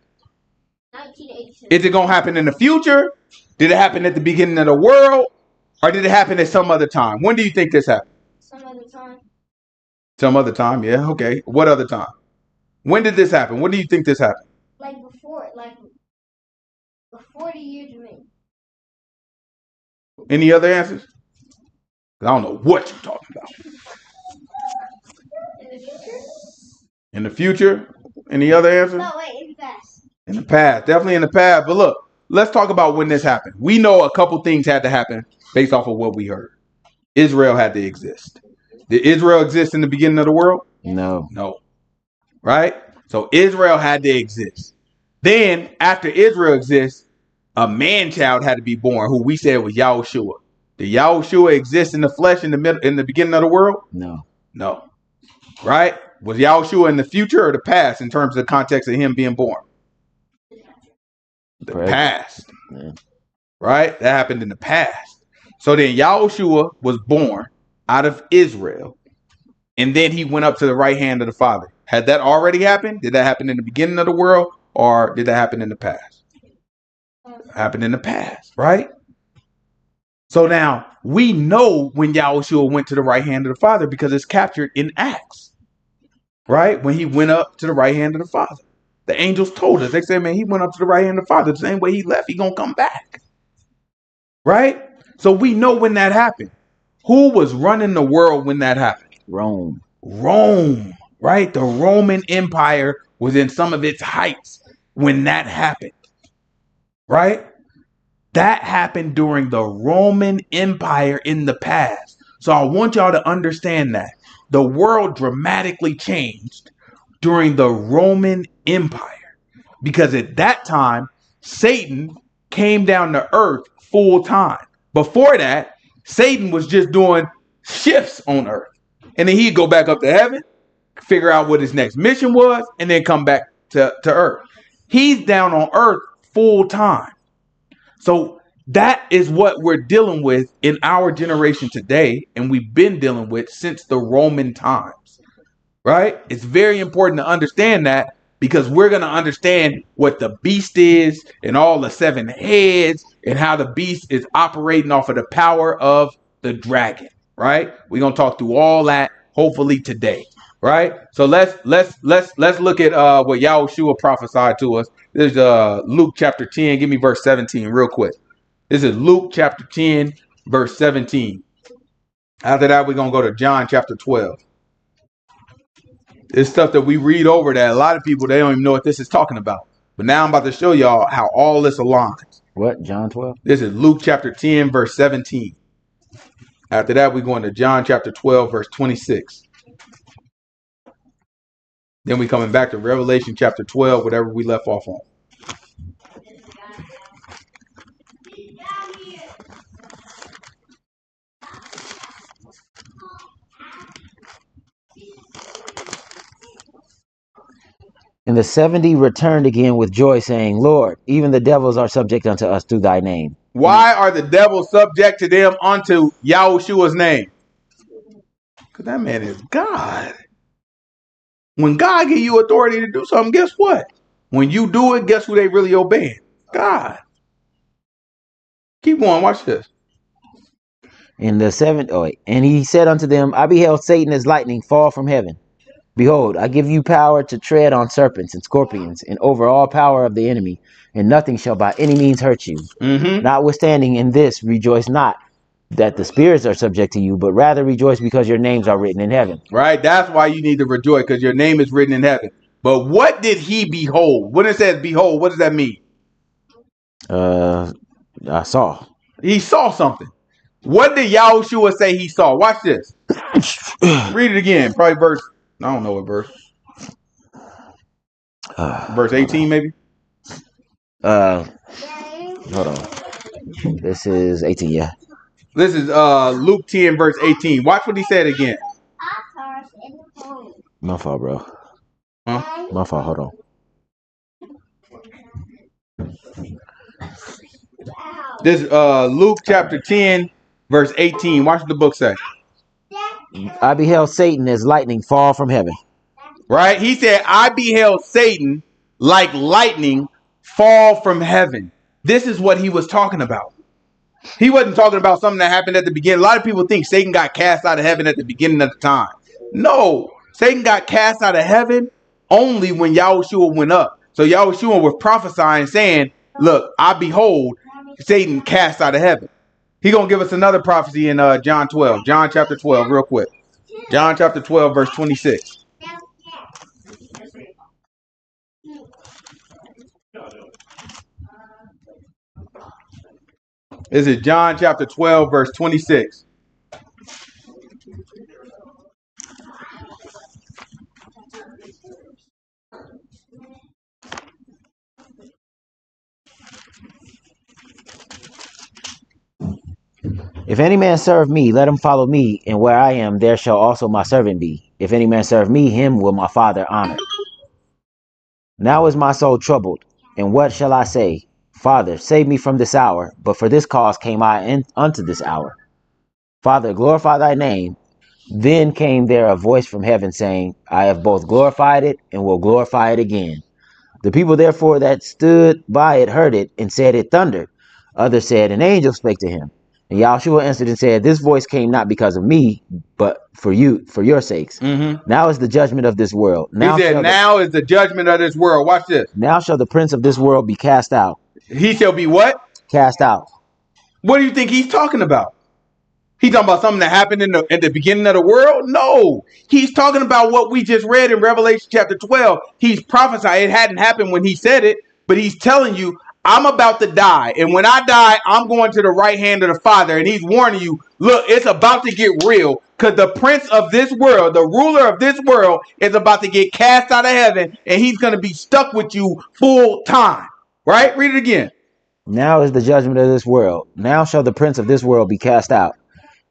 1986. Is it going to happen in the future? Did it happen at the beginning of the world? Or did it happen at some other time? When do you think this happened? Some other time. Some other time, yeah, okay. What other time? When did this happen? When do you think this happened? Before the year to me. Any other answers? I don't know what you're talking about. In the future? In the future? Any other answers? No, wait, in the past. In the past. Definitely in the past. But look, let's talk about when this happened. We know a couple things had to happen based off of what we heard. Israel had to exist. Did Israel exist in the beginning of the world? No. No. Right? So Israel had to exist. Then, after Israel exists, a man-child had to be born, who we said was Yahushua. Did Yahushua exist in the flesh in the beginning of the world? No. No. Right? Was Yahushua in the future or the past in terms of the context of him being born? The past. Yeah. Right? That happened in the past. So then Yahushua was born out of Israel, and then he went up to the right hand of the Father. Had that already happened? Did that happen in the beginning of the world, or did that happen in the past? It happened in the past, right? So now we know when Yahushua went to the right hand of the Father because it's captured in Acts, right? When he went up to the right hand of the Father. The angels told us, they said, man, he went up to the right hand of the Father. The same way he left, he gonna come back, right? So we know when that happened. Who was running the world when that happened? Rome. Rome, right? The Roman Empire was in some of its heights when that happened, right? That happened during the Roman Empire in the past. So I want y'all to understand that the world dramatically changed during the Roman Empire, because at that time, Satan came down to earth full time. Before that, Satan was just doing shifts on earth. And then he'd go back up to heaven, figure out what his next mission was, and then come back to earth. He's down on earth full time. So that is what we're dealing with in our generation today, and we've been dealing with since the Roman times, right? It's very important to understand that, because we're going to understand what the beast is and all the 7 heads and how the beast is operating off of the power of the dragon, right? We're going to talk through all that hopefully today, right? So let's look at what Yahushua prophesied to us. This is Luke chapter 10. Give me verse 17 real quick. This is Luke chapter 10, verse 17. After that, we're going to go to John chapter 12. It's stuff that we read over that a lot of people, they don't even know what this is talking about. But now I'm about to show y'all how all this aligns. What? John 12? This is Luke chapter 10, verse 17. After that, we're going to John chapter 12, verse 26. Then we're coming back to Revelation chapter 12, whatever we left off on. And the 70 returned again with joy, saying, Lord, even the devils are subject unto us through thy name. Why are the devils subject to them unto Yahushua's name? Because that man is God. When God give you authority to do something, guess what? When you do it, guess who they really obeying? God. Keep going. Watch this. And and he said unto them, I beheld Satan as lightning fall from heaven. Behold, I give you power to tread on serpents and scorpions and over all power of the enemy, and nothing shall by any means hurt you. Notwithstanding in this, rejoice not that the spirits are subject to you, but rather rejoice because your names are written in heaven. Right? That's why you need to rejoice, because your name is written in heaven. But what did he behold? When it says behold, what does that mean? I saw. He saw something. What did Yahushua say he saw? Watch this. Read it again. Probably verse. I don't know what verse. Verse 18 maybe. Hold on. This is 18. Yeah. This is Luke 10 verse 18. Watch what he said again. My fault, bro. Huh? My fault. Hold on. This Luke chapter 10 verse 18. Watch what the book say. I beheld Satan as lightning fall from heaven. Right? He said, I beheld Satan like lightning fall from heaven. This is what he was talking about. He wasn't talking about something that happened at the beginning. A lot of people think Satan got cast out of heaven at the beginning of the time. No, Satan got cast out of heaven only when Yahushua went up. So Yahushua was prophesying saying, look, I behold Satan cast out of heaven. He gonna give us another prophecy in John 12. John chapter 12 real quick. John chapter 12 verse 26. This is John chapter 12 verse 26. If any man serve me, let him follow me, and where I am, there shall also my servant be. If any man serve me, him will my Father honor. Now is my soul troubled, and what shall I say? Father, save me from this hour, but for this cause came I unto this hour. Father, glorify thy name. Then came there a voice from heaven saying, I have both glorified it and will glorify it again. The people therefore that stood by it heard it and said it thundered. Others said, an angel spake to him. And Yahushua answered and said, this voice came not because of me, but for you, for your sakes. Now is the judgment of this world. He said, now is the judgment of this world. Watch this. Now shall the prince of this world be cast out. He shall be what? Cast out. What do you think he's talking about? He's talking about something that happened at the beginning of the world? No. He's talking about what we just read in Revelation chapter 12. He's prophesying. It hadn't happened when he said it, but he's telling you, I'm about to die. And when I die, I'm going to the right hand of the Father. And he's warning you, look, it's about to get real. Because the prince of this world, the ruler of this world, is about to get cast out of heaven. And he's going to be stuck with you full time. Right? Read it again. Now is the judgment of this world. Now shall the prince of this world be cast out.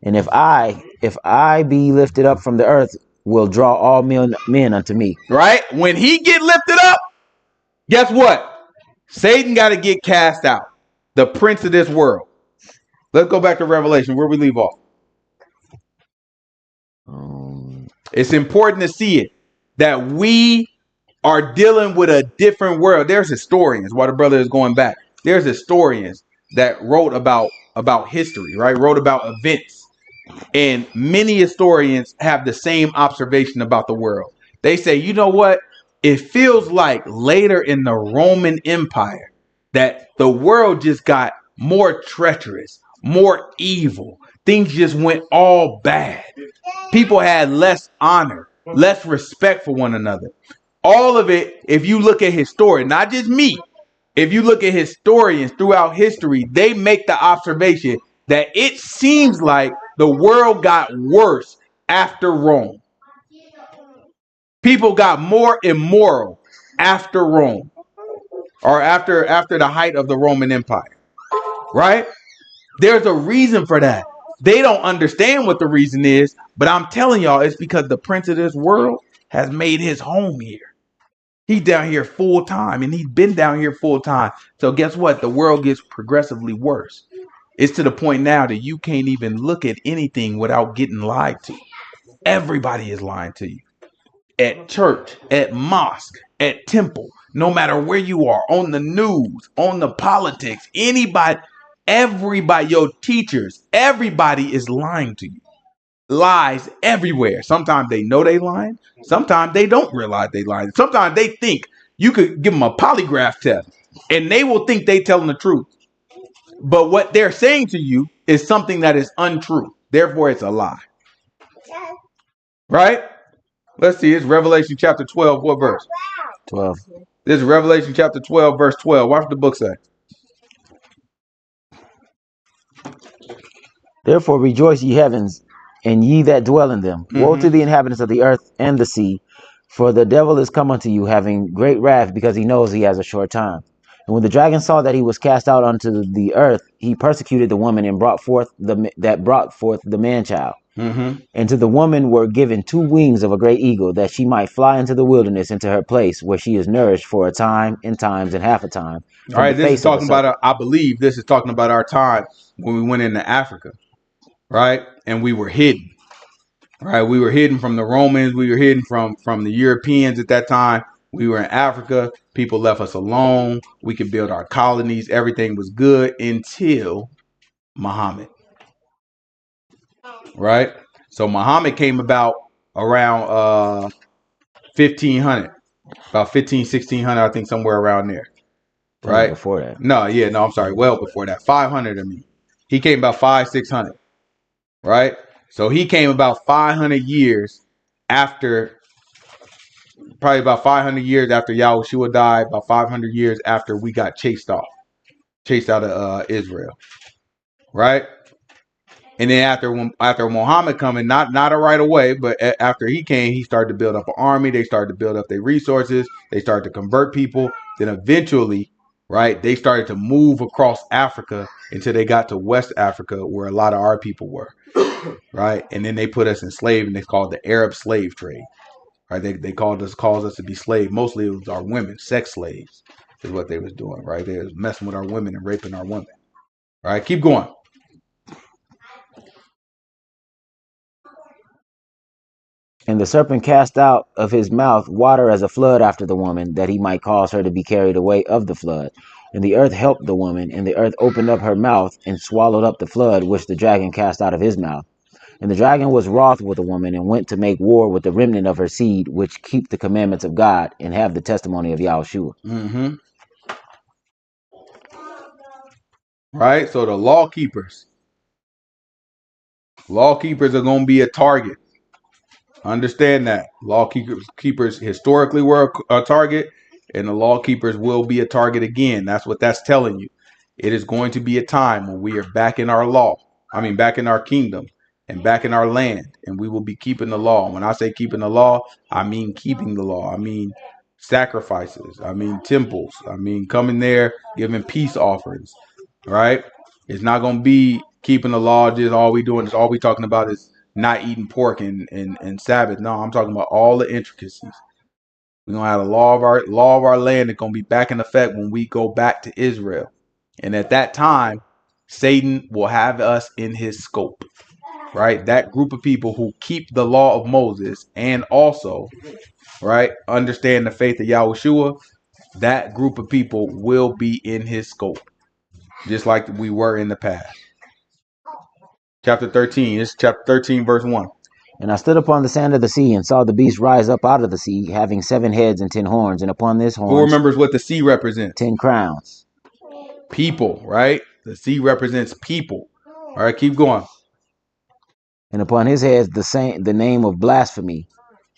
And if I be lifted up from the earth, will draw all men unto me. Right? When he get lifted up, guess what? Satan got to get cast out. The prince of this world. Let's go back to Revelation, where we leave off. It's important to see it, that we are dealing with a different world. There's historians, while the brother is going back. There's historians that wrote about history, right? Wrote about events. And many historians have the same observation about the world. They say, you know what? It feels like later in the Roman Empire that the world just got more treacherous, more evil. Things just went all bad. People had less honor, less respect for one another. All of it, if you look at historians, not just me, if you look at historians throughout history, they make the observation that it seems like the world got worse after Rome. People got more immoral after Rome, or after the height of the Roman Empire, right? There's a reason for that. They don't understand what the reason is, but I'm telling y'all, it's because the prince of this world has made his home here. He's down here full time, and he's been down here full time. So guess what? The world gets progressively worse. It's to the point now that you can't even look at anything without getting lied to. Everybody is lying to you. At church, at mosque, at temple, no matter where you are, on the news, on the politics, anybody, everybody, your teachers, everybody is lying to you. Lies everywhere. Sometimes they know they lying. Sometimes they don't realize they lying. Sometimes they think you could give them a polygraph test and they will think they telling the truth. But what they're saying to you is something that is untrue. Therefore, it's a lie. Right? Let's see. It's Revelation chapter 12. What verse? 12. This is Revelation chapter 12, verse 12. Watch what the book say. Therefore rejoice, ye heavens, and ye that dwell in them. Woe to the inhabitants of the earth and the sea, for the devil is come unto you, having great wrath, because he knows he has a short time. And when the dragon saw that he was cast out unto the earth, he persecuted the woman and brought forth the man child. And to the woman were given 2 wings of a great eagle, that she might fly into the wilderness, into her place, where she is nourished for a time, and times, and half a time. All right, this is talking about, I believe this is talking about our time when we went into Africa, right? And we were hidden, right? We were hidden from the Romans. We were hidden from the Europeans at that time. We were in Africa. People left us alone. We could build our colonies. Everything was good until Muhammad, right? So Muhammad came about around 1500, about 1600, I think, somewhere around there. Right? Before that. No, I'm sorry. Well before that. 500 of me. He came about 600. Right? So he came about 500 years after, probably about 500 years after Yahushua died, about 500 years after we got chased out of Israel. Right? And then after Muhammad coming, not right away, but after he came, he started to build up an army. They started to build up their resources. They started to convert people. Then eventually, right, they started to move across Africa until they got to West Africa, where a lot of our people were, right? And then they put us in slave, and they called the Arab slave trade, right? They caused us to be slaves. Mostly it was our women, sex slaves, is what they was doing, right? They was messing with our women and raping our women. All right, keep going. And the serpent cast out of his mouth water as a flood after the woman, that he might cause her to be carried away of the flood. And the earth helped the woman, and the earth opened up her mouth and swallowed up the flood which the dragon cast out of his mouth. And the dragon was wroth with the woman, and went to make war with the remnant of her seed, which keep the commandments of God and have the testimony of Yahushua. Right? So the law keepers are going to be a target. Understand that. Law keepers historically were a target, and the law keepers will be a target again. That's what that's telling you. It is going to be a time when we are back in our back in our kingdom and back in our land, and we will be keeping the law. When I say keeping the law, I mean keeping the law. I mean sacrifices. I mean temples. I mean coming there, giving peace offerings, right? It's not going to be keeping the law. Just all we talking about is not eating pork and Sabbath. No, I'm talking about all the intricacies. We're gonna have a law of our land that's gonna be back in effect when we go back to Israel. And at that time, Satan will have us in his scope. Right? That group of people who keep the law of Moses and also, right, understand the faith of Yahushua, that group of people will be in his scope. Just like we were in the past. Chapter 13. It's chapter 13, verse 1. And I stood upon the sand of the sea, and saw the beast rise up out of the sea, having 7 heads and 10 horns, and upon this horns... Who remembers what the sea represents? 10 crowns. People, right? The sea represents people. All right, keep going. And upon his heads the name of blasphemy.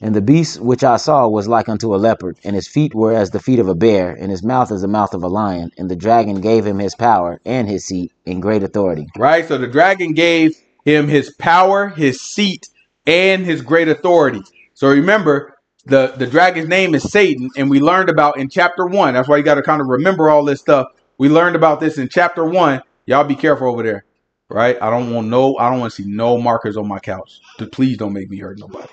And the beast which I saw was like unto a leopard, and his feet were as the feet of a bear, and his mouth as the mouth of a lion. And the dragon gave him his power and his seat and great authority. Right? So the dragon gave him his power, his seat, and his great authority. So remember, the dragon's name is Satan, and we learned about in chapter 1. That's why you got to kind of remember all this stuff. We learned about this in chapter 1. Y'all be careful over there. Right? I don't want to see no markers on my couch. Please don't make me hurt nobody.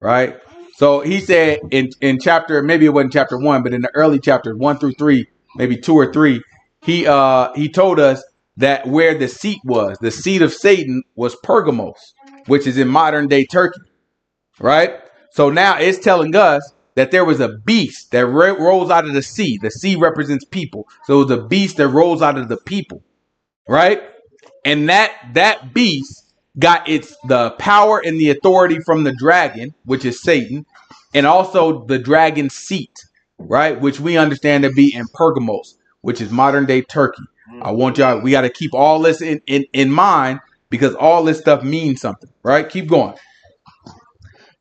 Right? So he said in chapter, maybe it wasn't chapter 1, but in the early chapters 1 through 3, maybe 2 or 3, he told us that where the seat of Satan was Pergamos, which is in modern day Turkey. Right? So now it's telling us that there was a beast that rose out of the sea. The sea represents people. So it was a beast that rose out of the people. Right? And that beast got the power and the authority from the dragon, which is Satan, and also the dragon's seat, right? Which we understand to be in Pergamos, which is modern day Turkey. I want y'all, we got to keep all this in mind, because all this stuff means something, right? Keep going.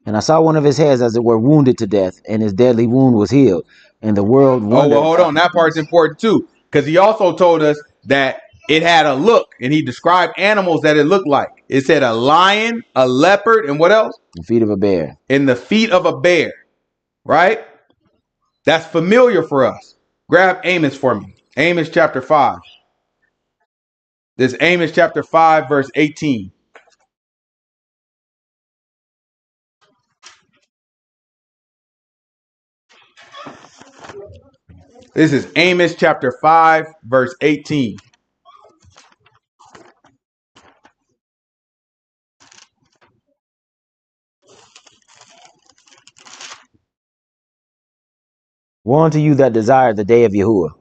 And I saw one of his heads as it were wounded to death, and his deadly wound was healed. And the world wondered. Oh, well, hold on. That part's important too, because he also told us that it had a look, and he described animals that it looked like. It said a lion, a leopard, and what else? The feet of a bear. And the feet of a bear, right? That's familiar for us. Grab Amos for me. Amos chapter 5. This is Amos chapter 5, verse 18. This is Amos chapter 5, verse 18. Woe unto you that desire the day of Yahuwah.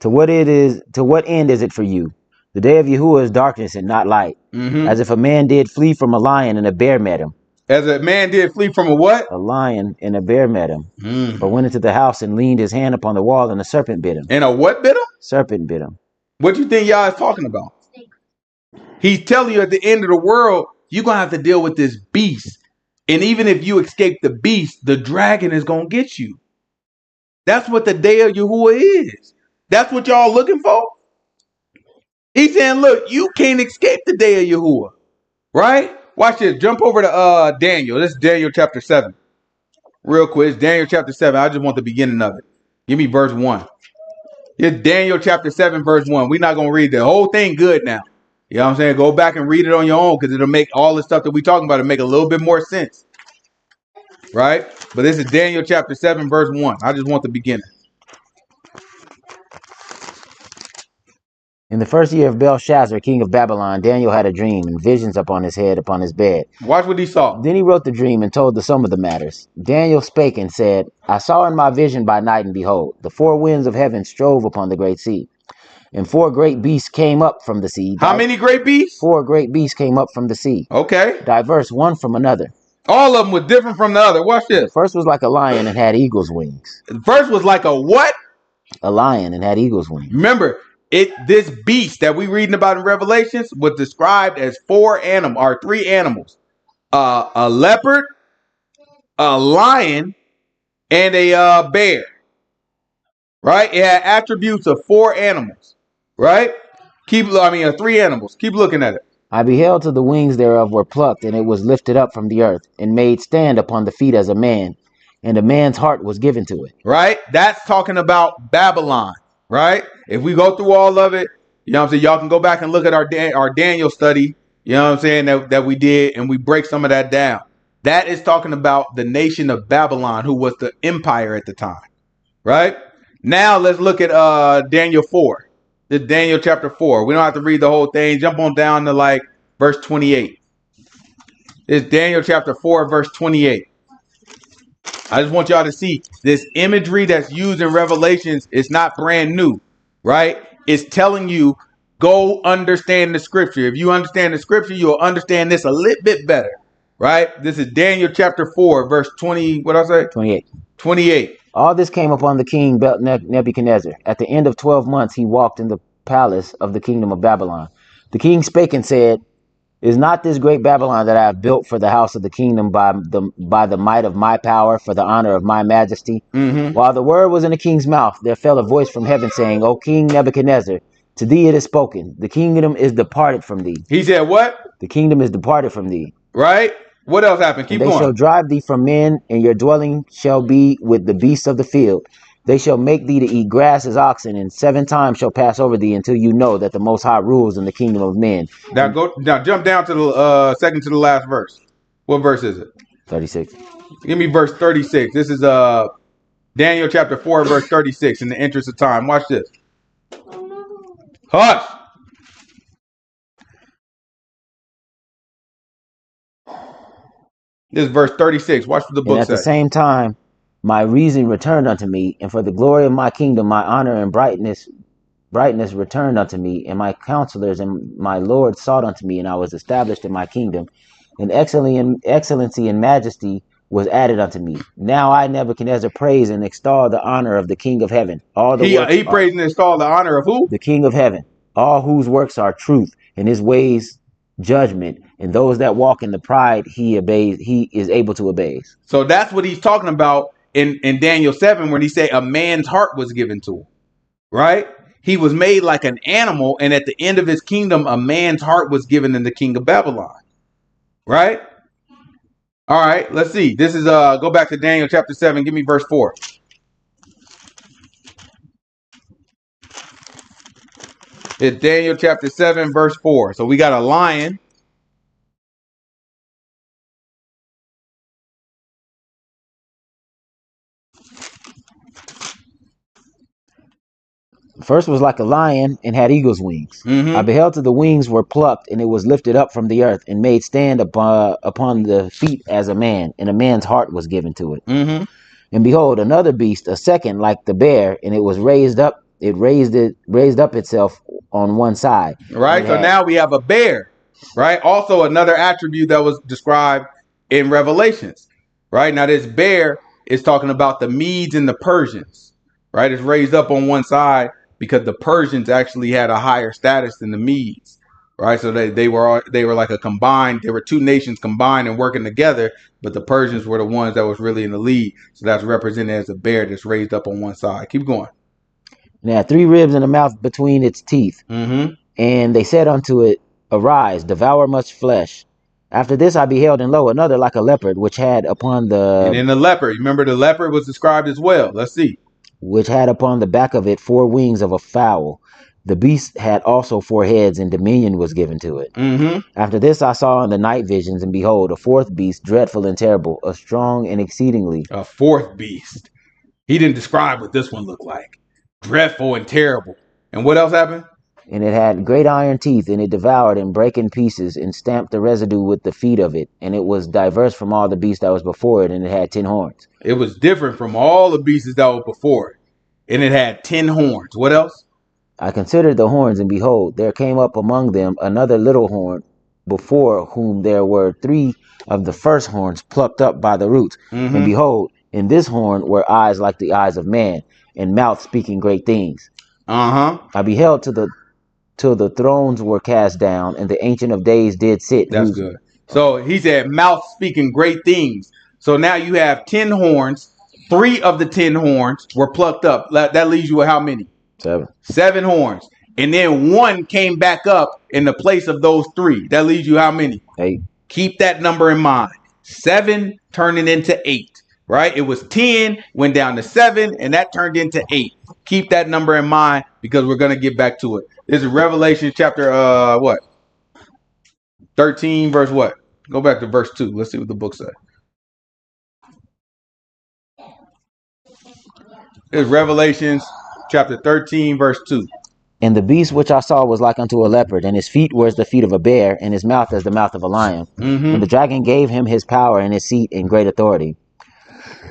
To what end is it for you? The day of Yahuwah is darkness and not light. As if a man did flee from a lion and a bear met him. As a man did flee from a what? A lion and a bear met him. But went into the house and leaned his hand upon the wall, and a serpent bit him. And a what bit him? Serpent bit him. What you think y'all is talking about? He's telling you at the end of the world, you're going to have to deal with this beast. And even if you escape the beast, the dragon is going to get you. That's what the day of Yahuwah is. That's what y'all looking for. He's saying, look, you can't escape the day of Yahuwah. Right? Watch this. Jump over to Daniel. This is Daniel chapter 7. Real quick. It's Daniel chapter 7. I just want the beginning of it. Give me verse 1. It's Daniel chapter 7, verse 1. We're not going to read the whole thing good now. You know what I'm saying? Go back and read it on your own, because it'll make all the stuff that we're talking about, it'll make a little bit more sense. Right? But this is Daniel chapter 7, verse 1. I just want the beginning. In the first year of Belshazzar, king of Babylon, Daniel had a dream, and visions upon his head, upon his bed. Watch what he saw. Then he wrote the dream and told the sum of the matters. Daniel spake and said, I saw in my vision by night, and behold, the four winds of heaven strove upon the great sea. And four great beasts came up from the sea. How many great beasts? Four great beasts came up from the sea. Okay. Diverse one from another. All of them was different from the other. Watch this. The first was like a lion and had eagle's wings. The first was like a what? A lion and had eagle's wings. Remember, this beast that we reading about in Revelations was described as three animals. A leopard, a lion, and a bear. Right? It had attributes of four animals. Right? Three animals. Keep looking at it. I beheld till the wings thereof were plucked, and it was lifted up from the earth, and made stand upon the feet as a man, and a man's heart was given to it. Right? That's talking about Babylon. Right? If we go through all of it, you know what I'm saying? Y'all can go back and look at our Daniel study, you know what I'm saying, that we did, and we break some of that down. That is talking about the nation of Babylon, who was the empire at the time. Right? Now let's look at Daniel 4. This is Daniel chapter 4. We don't have to read the whole thing. Jump on down to like verse 28. It's Daniel chapter 4, verse 28. I just want y'all to see this imagery that's used in Revelations. It's not brand new, right? It's telling you, go understand the scripture. If you understand the scripture, you'll understand this a little bit better, right? This is Daniel chapter 4, verse 20. What did I say? 28. 28. All this came upon the king Nebuchadnezzar. At the end of 12 months, he walked in the palace of the kingdom of Babylon. The king spake and said, Is not this great Babylon that I have built for the house of the kingdom by the might of my power, for the honor of my majesty? While the word was in the king's mouth, there fell a voice from heaven saying, O King Nebuchadnezzar, to thee it is spoken. The kingdom is departed from thee. He said what? The kingdom is departed from thee. Right? What else happened? Keep going. They shall drive thee from men, and your dwelling shall be with the beasts of the field. They shall make thee to eat grass as oxen, and 7 times shall pass over thee until you know that the Most High rules in the kingdom of men. Now jump down to the second to the last verse. What verse is it? 36. Give me verse 36. This is Daniel chapter 4, verse 36. In the interest of time, watch this. Hush. This is verse 36. Watch what the book says. And at the same time, my reason returned unto me, and for the glory of my kingdom, my honor and brightness returned unto me, and my counselors and my lord sought unto me, and I was established in my kingdom, and excellency and majesty was added unto me. Now I, Nebuchadnezzar, praise and extol the honor of the King of heaven. He praised and extol the honor of who? The King of heaven, all whose works are truth, and his ways judgment, and those that walk in the pride he is able to abase. So that's what he's talking about in Daniel 7, when he say a man's heart was given to him, right? he was made like an animal, and at the end of his kingdom, a man's heart was given in the king of Babylon. Right? All right, let's see. This is go back to Daniel chapter 7. Give me verse 4. It's Daniel chapter 7, verse 4. So we got a lion. First was like a lion and had eagle's wings. I beheld till the wings were plucked, and it was lifted up from the earth and made stand upon the feet as a man, and a man's heart was given to it. And behold, another beast, a second like the bear, and it was raised up. It raised up itself on one side. Right. So now we have a bear. Right. Also another attribute that was described in Revelations. Right. Now this bear is talking about the Medes and the Persians. Right. It's raised up on one side because the Persians actually had a higher status than the Medes. Right. So they were like a combined. There were two nations combined and working together. But the Persians were the ones that was really in the lead. So that's represented as a bear that's raised up on one side. Keep going. And it had 3 ribs in the mouth between its teeth. And they said unto it, Arise, devour much flesh. After this I beheld, and lo, another like a leopard, which had upon the... And then the leopard. Remember the leopard was described as well. Let's see. Which had upon the back of it 4 wings of a fowl. The beast had also 4 heads, and dominion was given to it. After this I saw in the night visions, and behold, a 4th beast, dreadful and terrible, a strong and exceedingly... A 4th beast. He didn't describe what this one looked like. Dreadful and terrible. And what else happened? And it had great iron teeth, and it devoured and brake in pieces, and stamped the residue with the feet of it. And it was diverse from all the beasts that was before it, and it had 10 horns. It was different from all the beasts that were before it. And it had 10 horns. What else? I considered the horns, and behold, there came up among them another little horn, before whom there were 3 of the first horns plucked up by the roots. And behold, in this horn were eyes like the eyes of man, and mouth speaking great things. I beheld till the thrones were cast down, and the Ancient of Days did sit. That's good. So he said, mouth speaking great things. So now you have 10 horns. 3 of the 10 horns were plucked up. That leaves you with how many? 7. 7 horns. And then 1 came back up in the place of those 3. That leaves you how many? 8. Keep that number in mind. 7 turning into 8. Right? It was 10, went down to 7, and that turned into 8. Keep that number in mind because we're going to get back to it. This is Revelation chapter, what? 13, verse what? Go back to verse 2. Let's see what the book says. It's Revelations chapter 13, verse 2. And the beast which I saw was like unto a leopard, and his feet were as the feet of a bear, and his mouth as the mouth of a lion. And the dragon gave him his power and his seat and great authority.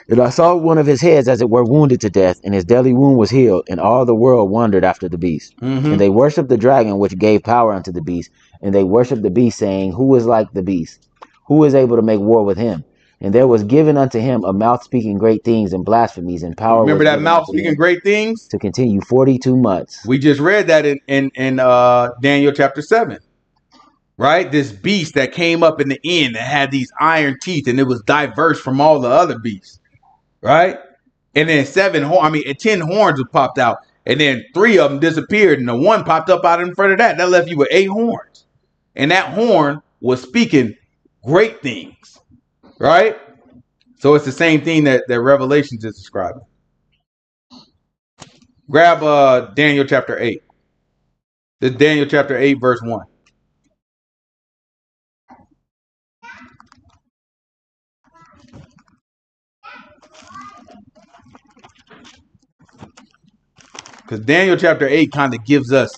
And I saw one of his heads as it were wounded to death, and his deadly wound was healed, and all the world wondered after the beast. And they worshipped the dragon which gave power unto the beast, and they worshipped the beast, saying, Who is like the beast? Who is able to make war with him? And there was given unto him a mouth speaking great things and blasphemies, and power. Remember that mouth speaking great things? To continue 42 months. We just read that in Daniel chapter 7. Right? This beast that came up in the end that had these iron teeth, and it was diverse from all the other beasts. Right? And then 10 horns were popped out. And then 3 of them disappeared. And the 1 popped up out in front of that. That left you with 8 horns. And that horn was speaking great things. Right? So it's the same thing that Revelations is describing. Grab Daniel chapter 8. This is Daniel chapter 8, verse 1. Because Daniel chapter 8 kind of gives us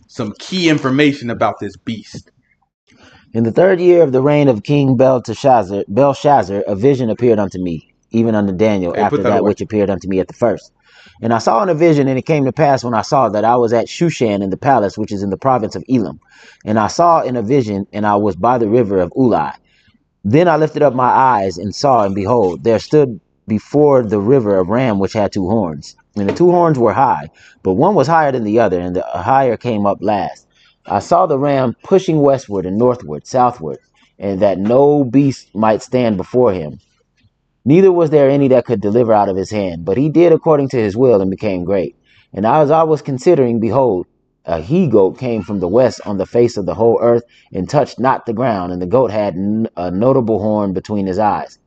some key information about this beast. In the 3rd year of the reign of King Belshazzar, a vision appeared unto me, even unto Daniel, after that which appeared unto me at the first. And I saw in a vision, and it came to pass when I saw that I was at Shushan in the palace, which is in the province of Elam. And I saw in a vision, and I was by the river of Ulai. Then I lifted up my eyes and saw, and behold, there stood before the river a ram which had 2 horns. And the 2 horns were high, but one was higher than the other, and the higher came up last. I saw the ram pushing westward and northward, southward, and that no beast might stand before him. Neither was there any that could deliver out of his hand, but he did according to his will and became great. And as I was considering, behold, a he-goat came from the west on the face of the whole earth, and touched not the ground, and the goat had a notable horn between his eyes.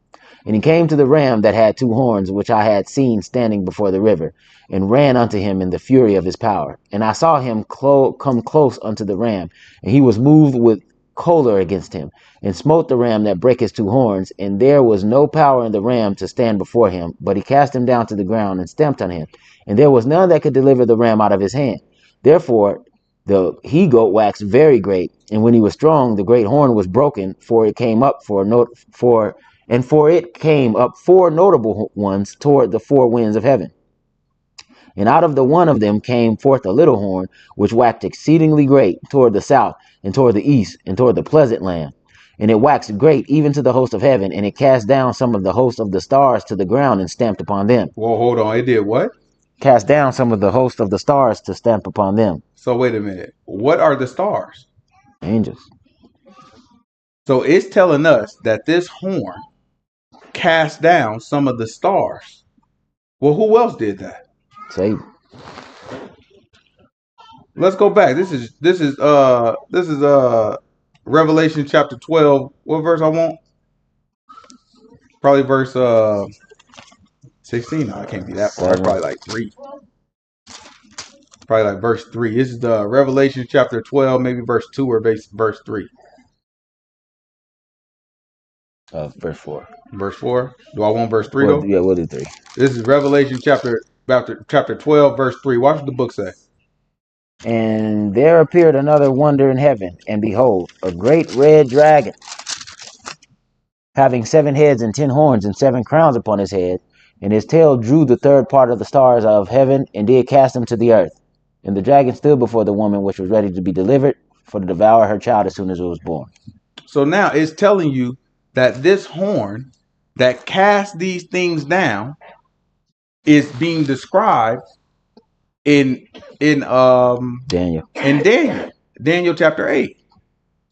And he came to the ram that had two horns, which I had seen standing before the river, and ran unto him in the fury of his power. And I saw him come close unto the ram, and he was moved with choler against him, and smote the ram that brake his two horns. And there was no power in the ram to stand before him, but he cast him down to the ground and stamped on him. And there was none that could deliver the ram out of his hand. Therefore the he-goat waxed very great, and when he was strong, the great horn was broken, for it came up for it came up four notable ones toward the four winds of heaven. And out of the one of them came forth a little horn, which waxed exceedingly great toward the south, and toward the east, and toward the pleasant land. And it waxed great even to the host of heaven, and it cast down some of the host of the stars to the ground, and stamped upon them. Well, hold on. It did what? Cast down some of the host of the stars to stamp upon them. So wait a minute. What are the stars? Angels. So it's telling us that this horn cast down some of the stars. Well, who else did that? Satan. Let's go back. This is Revelation chapter 12. What verse I want? Probably verse 16. No, I can't be that far. It's probably like 3. Probably like verse 3. This is the Revelation chapter 12, maybe verse 2 or verse 3. Verse 4. Verse 4. Do I want verse 3 though? Yeah, we'll do 3. This is Revelation chapter 12, verse 3. Watch what the book says. And there appeared another wonder in heaven, and behold, a great red dragon, having 7 heads and 10 horns and 7 crowns upon his head, and his tail drew the third part of the stars of heaven, and did cast them to the earth. And the dragon stood before the woman which was ready to be delivered, for to devour her child as soon as it was born. So now it's telling you that this horn that cast these things down is being described in Daniel chapter 8.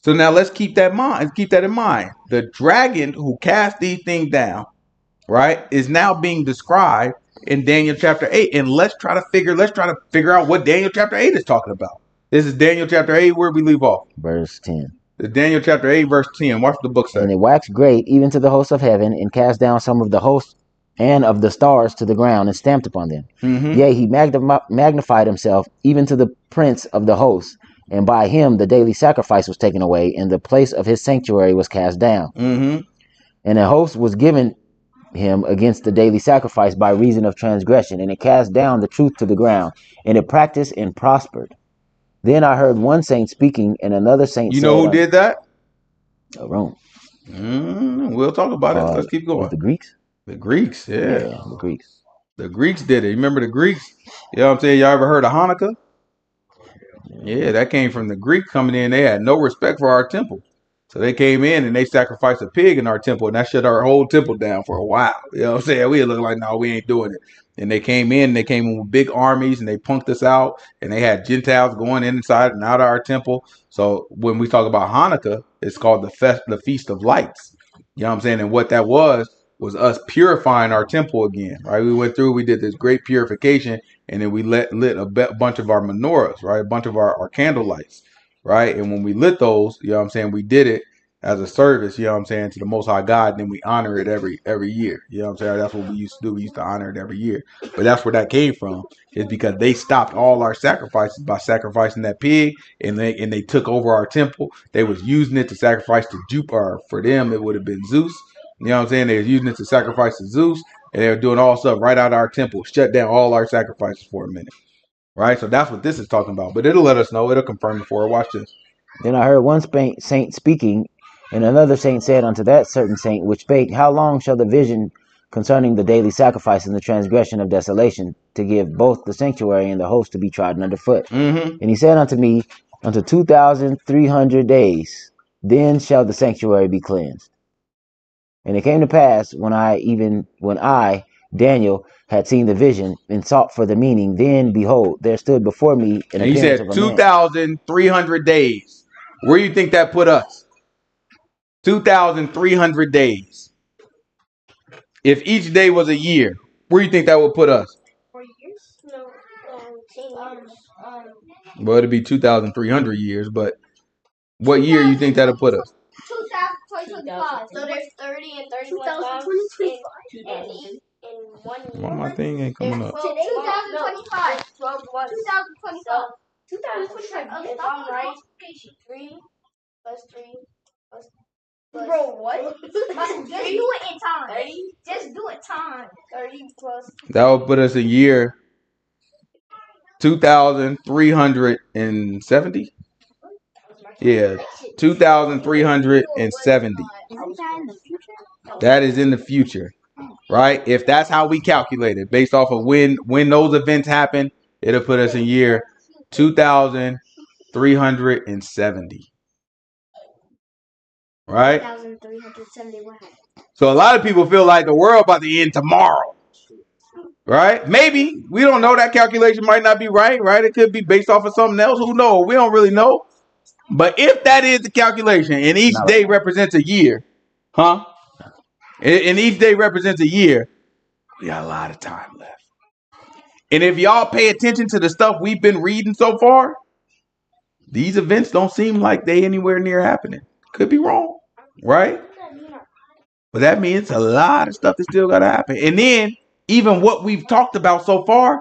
So now let's keep that in mind. The dragon who cast these things down, right, is now being described in Daniel chapter 8. And let's try to figure out what Daniel chapter 8 is talking about. This is Daniel chapter 8, where we leave off. Verse 10. Daniel chapter 8, verse 10. Watch the book say. And it waxed great even to the host of heaven, and cast down some of the host and of the stars to the ground, and stamped upon them. Yea, he magnified himself even to the prince of the host, and by him the daily sacrifice was taken away, and the place of his sanctuary was cast down. And a host was given him against the daily sacrifice by reason of transgression, and it cast down the truth to the ground, and it practiced and prospered. Then I heard one saint speaking, and another saint. You know who did that? Rome. We'll talk about it. Let's keep going. The Greeks? The Greeks, yeah. The Greeks. The Greeks did it. You remember the Greeks? You know what I'm saying? Y'all ever heard of Hanukkah? Yeah, that came from the Greeks coming in. They had no respect for our temple. So they came in and they sacrificed a pig in our temple, and that shut our whole temple down for a while. You know what I'm saying? We looked like, no, we ain't doing it. And they came in with big armies, and they punked us out, and they had Gentiles going inside and out of our temple. So when we talk about Hanukkah, it's called the Feast of Lights. You know what I'm saying? And what that was us purifying our temple again, right? We did this great purification, and then we lit a bunch of our menorahs, right? A bunch of our candle lights, right? And when we lit those, you know what I'm saying, we did it as a service, you know what I'm saying, to the Most High God, and then we honor it every year. You know what I'm saying? That's what we used to do. We used to honor it every year. But that's where that came from, is because they stopped all our sacrifices by sacrificing that pig, and they took over our temple. They was using it to sacrifice to Jupiter. For them, it would have been Zeus. You know what I'm saying? They was using it to sacrifice to Zeus, and they were doing all stuff right out of our temple, shut down all our sacrifices for a minute. Right? So that's what this is talking about. But it'll let us know. It'll confirm it for us. Watch this. Then I heard one saint speaking, and another saint said unto that certain saint which spake, How long shall the vision concerning the daily sacrifice and the transgression of desolation, to give both the sanctuary and the host to be trodden under foot? And he said unto me, Unto 2,300 days, then shall the sanctuary be cleansed. And it came to pass, when I, Daniel, had seen the vision and sought for the meaning, then behold, there stood before me an and he said 2,300 days. Where do you think that put us? 2,300 days. If each day was a year, where do you think that would put us? 4 years? No. Well, it'd be 2,300 years, but what year you think that'll put us? 2025. So there's 30 and 31 months in 1 year. Well, my thing ain't coming up. 2025. 12 months. 2025. 2025. If I'm right, 3 plus 3 plus. Bro, what? Just do it in time. 30? Just do it time. 30 plus. That would put us in year 2,370. Yeah, 2,370. That is in the future, right? If that's how we calculate it, based off of when those events happen, it'll put us in year 2,370. Right? 2,371. So a lot of people feel like the world about to end tomorrow. Right? Maybe. We don't know. That calculation might not be right, right? It could be based off of something else. Who knows? We don't really know. But if that is the calculation, and each day represents a year, huh? And each day represents a year, we got a lot of time left. And if y'all pay attention to the stuff we've been reading so far, these events don't seem like they anywhere near happening. Could be wrong, right? But that means a lot of stuff that still got to happen. And then, even what we've talked about so far,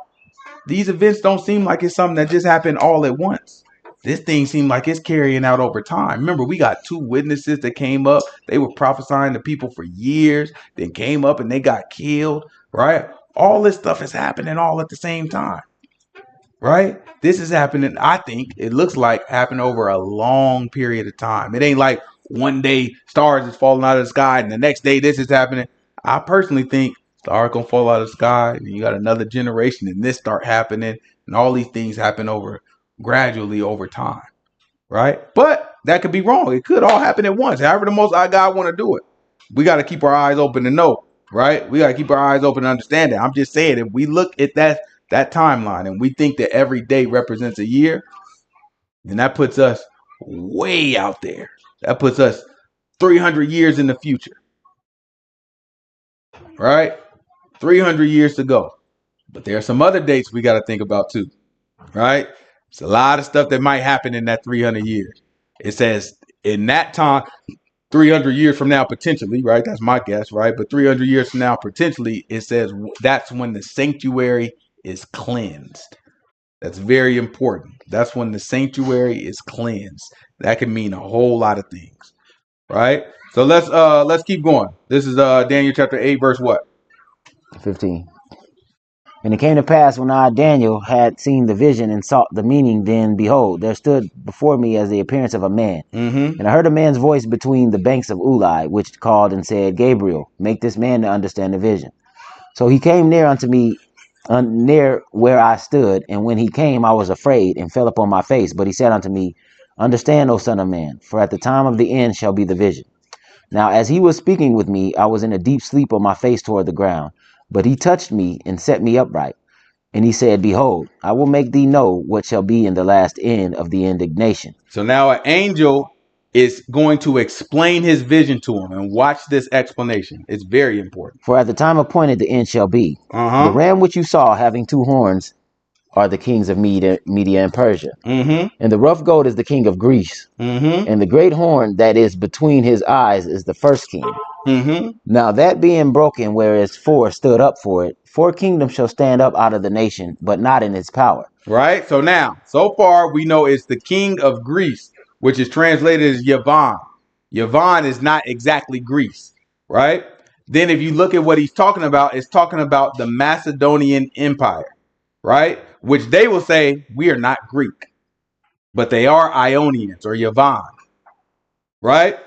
these events don't seem like it's something that just happened all at once. This thing seemed like it's carrying out over time. Remember, we got 2 witnesses that came up. They were prophesying to people for years, then came up and they got killed, right? All this stuff is happening all at the same time, right? This is happening, I think, it looks like happening over a long period of time. It ain't like one day stars is falling out of the sky and the next day this is happening. I personally think stars gonna fall out of the sky and you got another generation and this start happening and all these things happen over gradually over time, right? But that could be wrong. It could all happen at once. However the Most High God want to do it. We got to keep our eyes open to know, right? We got to keep our eyes open to understand it. I'm just saying, if we look at that timeline and we think that every day represents a year, then that puts us way out there. That puts us 300 years in the future, right? 300 years to go. But there are some other dates we got to think about too, right? It's a lot of stuff that might happen in that 300 years. It says in that time, 300 years from now, potentially, right? That's my guess, right? But 300 years from now, potentially, it says that's when the sanctuary is cleansed. That's very important. That's when the sanctuary is cleansed. That can mean a whole lot of things, right? So let's keep going. This is Daniel chapter 8, verse what? 15. And it came to pass when I, Daniel, had seen the vision and sought the meaning, then behold, there stood before me as the appearance of a man. Mm-hmm. And I heard a man's voice between the banks of Ulai, which called and said, Gabriel, make this man to understand the vision. So he came near unto me, near where I stood, and when he came, I was afraid and fell upon my face. But he said unto me, Understand, O son of man, for at the time of the end shall be the vision. Now as he was speaking with me, I was in a deep sleep on my face toward the ground. But he touched me and set me upright. And he said, Behold, I will make thee know what shall be in the last end of the indignation. So now an angel is going to explain his vision to him. And watch this explanation. It's very important. For at the time appointed the end shall be. Uh-huh. The ram which you saw having 2 horns are the kings of Media and Persia. Mm-hmm. And the rough goat is the king of Greece. Mm-hmm. And the great horn that is between his eyes is the first king. Mm-hmm. Now that being broken, whereas 4 stood up for it, 4 kingdoms shall stand up out of the nation, but not in its power. Right? So now, so far, we know it's the king of Greece, which is translated as Yavon. Yavon is not exactly Greece, right? Then if you look at what he's talking about, it's talking about the Macedonian Empire, right? Which they will say, we are not Greek, but they are Ionians or Yavon, right?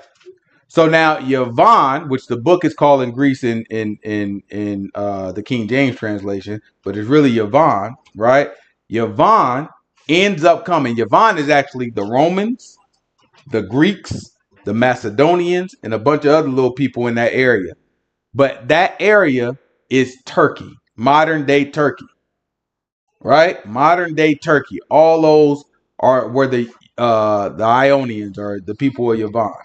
So now Yavon, which the book is called in Greece in the King James translation, but it's really Yavon, right? Yavon ends up coming. Yavon is actually the Romans, the Greeks, the Macedonians, and a bunch of other little people in that area. But that area is Turkey, modern day Turkey, right? Modern day Turkey. All those were the Ionians or the people of Yavon.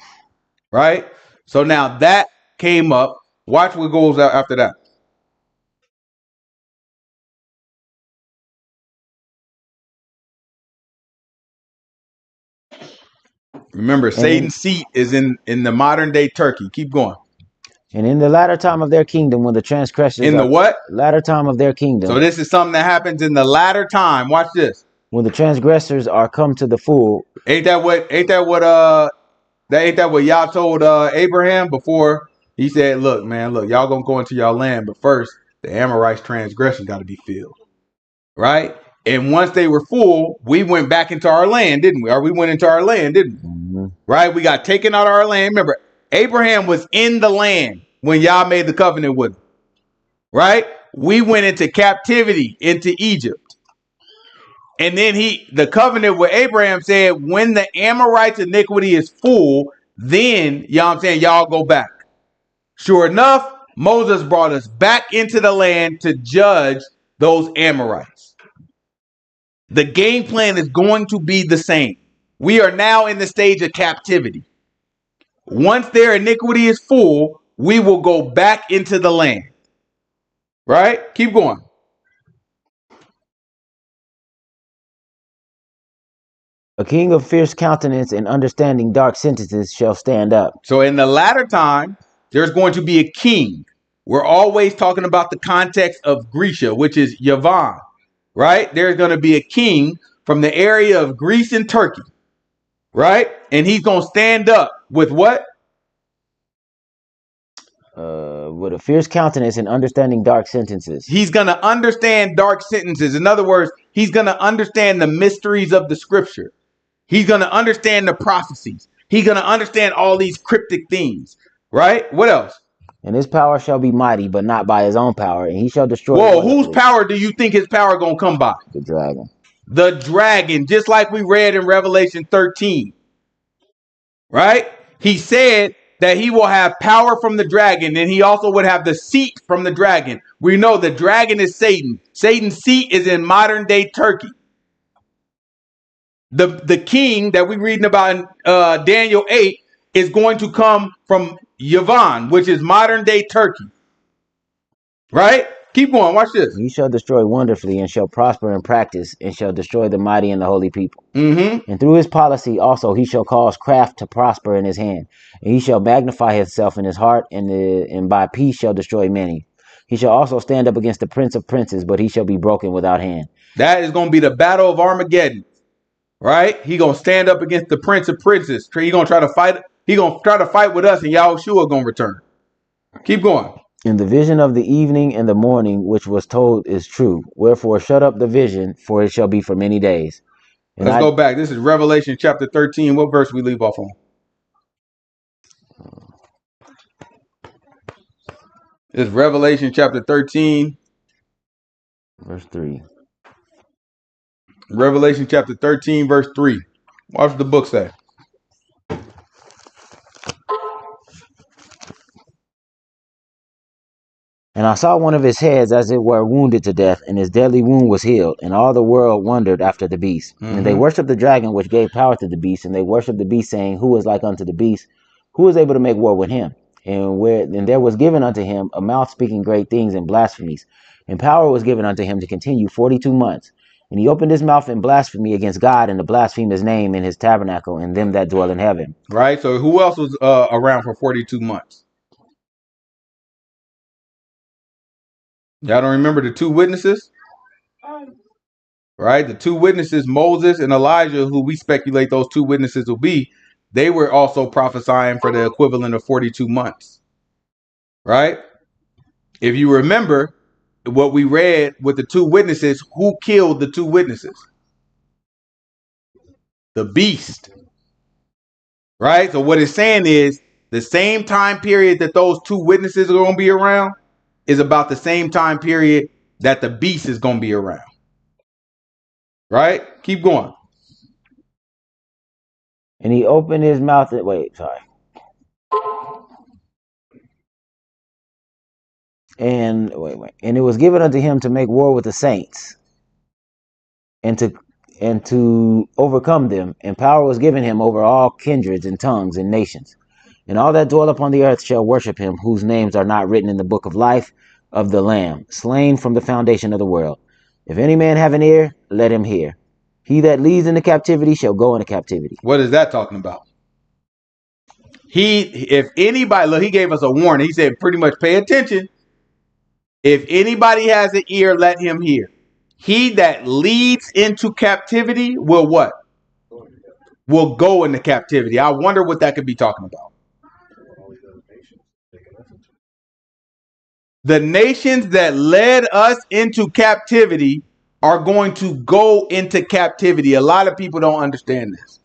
Right? So now that came up. Watch what goes out after that. Remember, Satan's seat is in the modern day Turkey. Keep going. And in the latter time of their kingdom, when the transgressors In the what? Latter time of their kingdom. So this is something that happens in the latter time. Watch this. When the transgressors are come to the full. Ain't that what Yah told Abraham before he said, look, man, look, y'all gonna go into y'all land, but first the Amorites' transgression got to be filled. Right? And once they were full, we went back into our land, didn't we? Or we went into our land, didn't we? Mm-hmm. Right? We got taken out of our land. Remember, Abraham was in the land when Yah made the covenant with him. Right? We went into captivity into Egypt. And then the covenant with Abraham said, when the Amorites' iniquity is full, then, you know what I'm saying, y'all go back. Sure enough, Moses brought us back into the land to judge those Amorites. The game plan is going to be the same. We are now in the stage of captivity. Once their iniquity is full, we will go back into the land. Right? Keep going. A king of fierce countenance and understanding dark sentences shall stand up. So in the latter time, there's going to be a king. We're always talking about the context of Grecia, which is Yavan. Right? There's going to be a king from the area of Greece and Turkey. Right? And he's going to stand up with what? With a fierce countenance and understanding dark sentences. He's going to understand dark sentences. In other words, he's going to understand the mysteries of the scripture. He's going to understand the prophecies. He's going to understand all these cryptic things. Right? What else? And his power shall be mighty, but not by his own power. And he shall destroy. Whoa, whose power do you think his power going to come by? The dragon. The dragon, just like we read in Revelation 13. Right? He said that he will have power from the dragon, and he also would have the seat from the dragon. We know the dragon is Satan. Satan's seat is in modern day Turkey. The king that we're reading about in Daniel 8 is going to come from Yavan, which is modern day Turkey. Right? Keep going. Watch this. He shall destroy wonderfully and shall prosper in practice and shall destroy the mighty and the holy people. Mm-hmm. And through his policy also he shall cause craft to prosper in his hand. And he shall magnify himself in his heart and by peace shall destroy many. He shall also stand up against the prince of princes, but he shall be broken without hand. That is going to be the battle of Armageddon. Right? He going to stand up against the prince of princes. He going to try to fight. He going to try to fight with us, and Yahushua going to return. Keep going. In the vision of the evening and the morning, which was told, is true. Wherefore, shut up the vision, for it shall be for many days. And Let's go back. This is Revelation chapter 13. What verse we leave off on? It's Revelation chapter 13. Verse 3. Revelation chapter 13, verse 3. Watch the book say. And I saw one of his heads as it were wounded to death, and his deadly wound was healed, and all the world wondered after the beast. Mm-hmm. And they worshipped the dragon, which gave power to the beast, and they worshipped the beast, saying, who is like unto the beast? Who is able to make war with him? And there was given unto him a mouth speaking great things and blasphemies, and power was given unto him to continue 42 months. And he opened his mouth in blasphemy against God, and to blaspheme his name in his tabernacle, and them that dwell in heaven. Right. So who else was around for 42 months? Y'all don't remember the two witnesses? Right? The two witnesses, Moses and Elijah, who we speculate those two witnesses will be, they were also prophesying for the equivalent of 42 months. Right? If you remember what we read with the two witnesses, who killed the two witnesses? The beast. Right? So what it's saying is the same time period that those two witnesses are going to be around is about the same time period that the beast is going to be around. Right? Keep going. And he opened his mouth. And it was given unto him to make war with the saints and to overcome them. And power was given him over all kindreds and tongues and nations. And all that dwell upon the earth shall worship him, whose names are not written in the book of life of the Lamb, slain from the foundation of the world. If any man have an ear, let him hear. He that leads into captivity shall go into captivity. What is that talking about? if anybody, look, he gave us a warning. He said, pretty much pay attention. If anybody has an ear, let him hear. He that leads into captivity will what? Will go into captivity. I wonder what that could be talking about. The nations that led us into captivity are going to go into captivity. A lot of people don't understand this.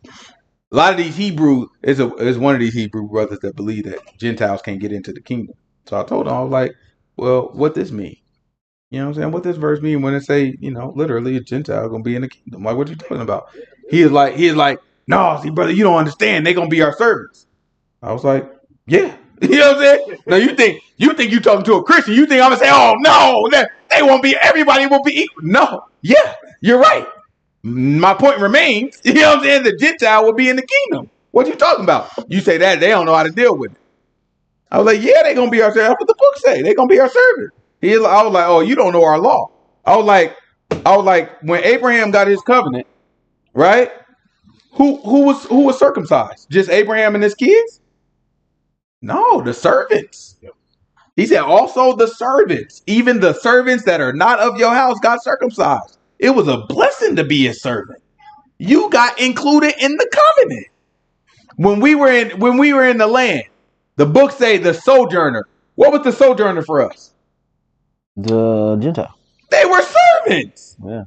A lot of these Hebrew is one of these Hebrew brothers that believe that Gentiles can't get into the kingdom. So I told him, I was like, well, what this mean? You know what I'm saying? What this verse mean when it say, literally a Gentile gonna be in the kingdom? Like, what you talking about? He is like, no, see, brother, you don't understand. They gonna be our servants. I was like, yeah. You know what I'm saying? Now you think you talking to a Christian? You think I'm gonna say, oh no, they won't be. Everybody will be equal. No, yeah, you're right. My point remains. You know what I'm saying? The Gentile will be in the kingdom. What you talking about? You say that they don't know how to deal with it. I was like, yeah, they gonna be our servant. That's what the book say. They gonna be our servant. I was like, oh, you don't know our law. I was like, when Abraham got his covenant, right? Who was circumcised? Just Abraham and his kids? No, the servants. He said also the servants, even the servants that are not of your house got circumcised. It was a blessing to be a servant. You got included in the covenant. When we were in the land, the book say the sojourner. What was the sojourner for us? The Gentile. They were servants. Yeah.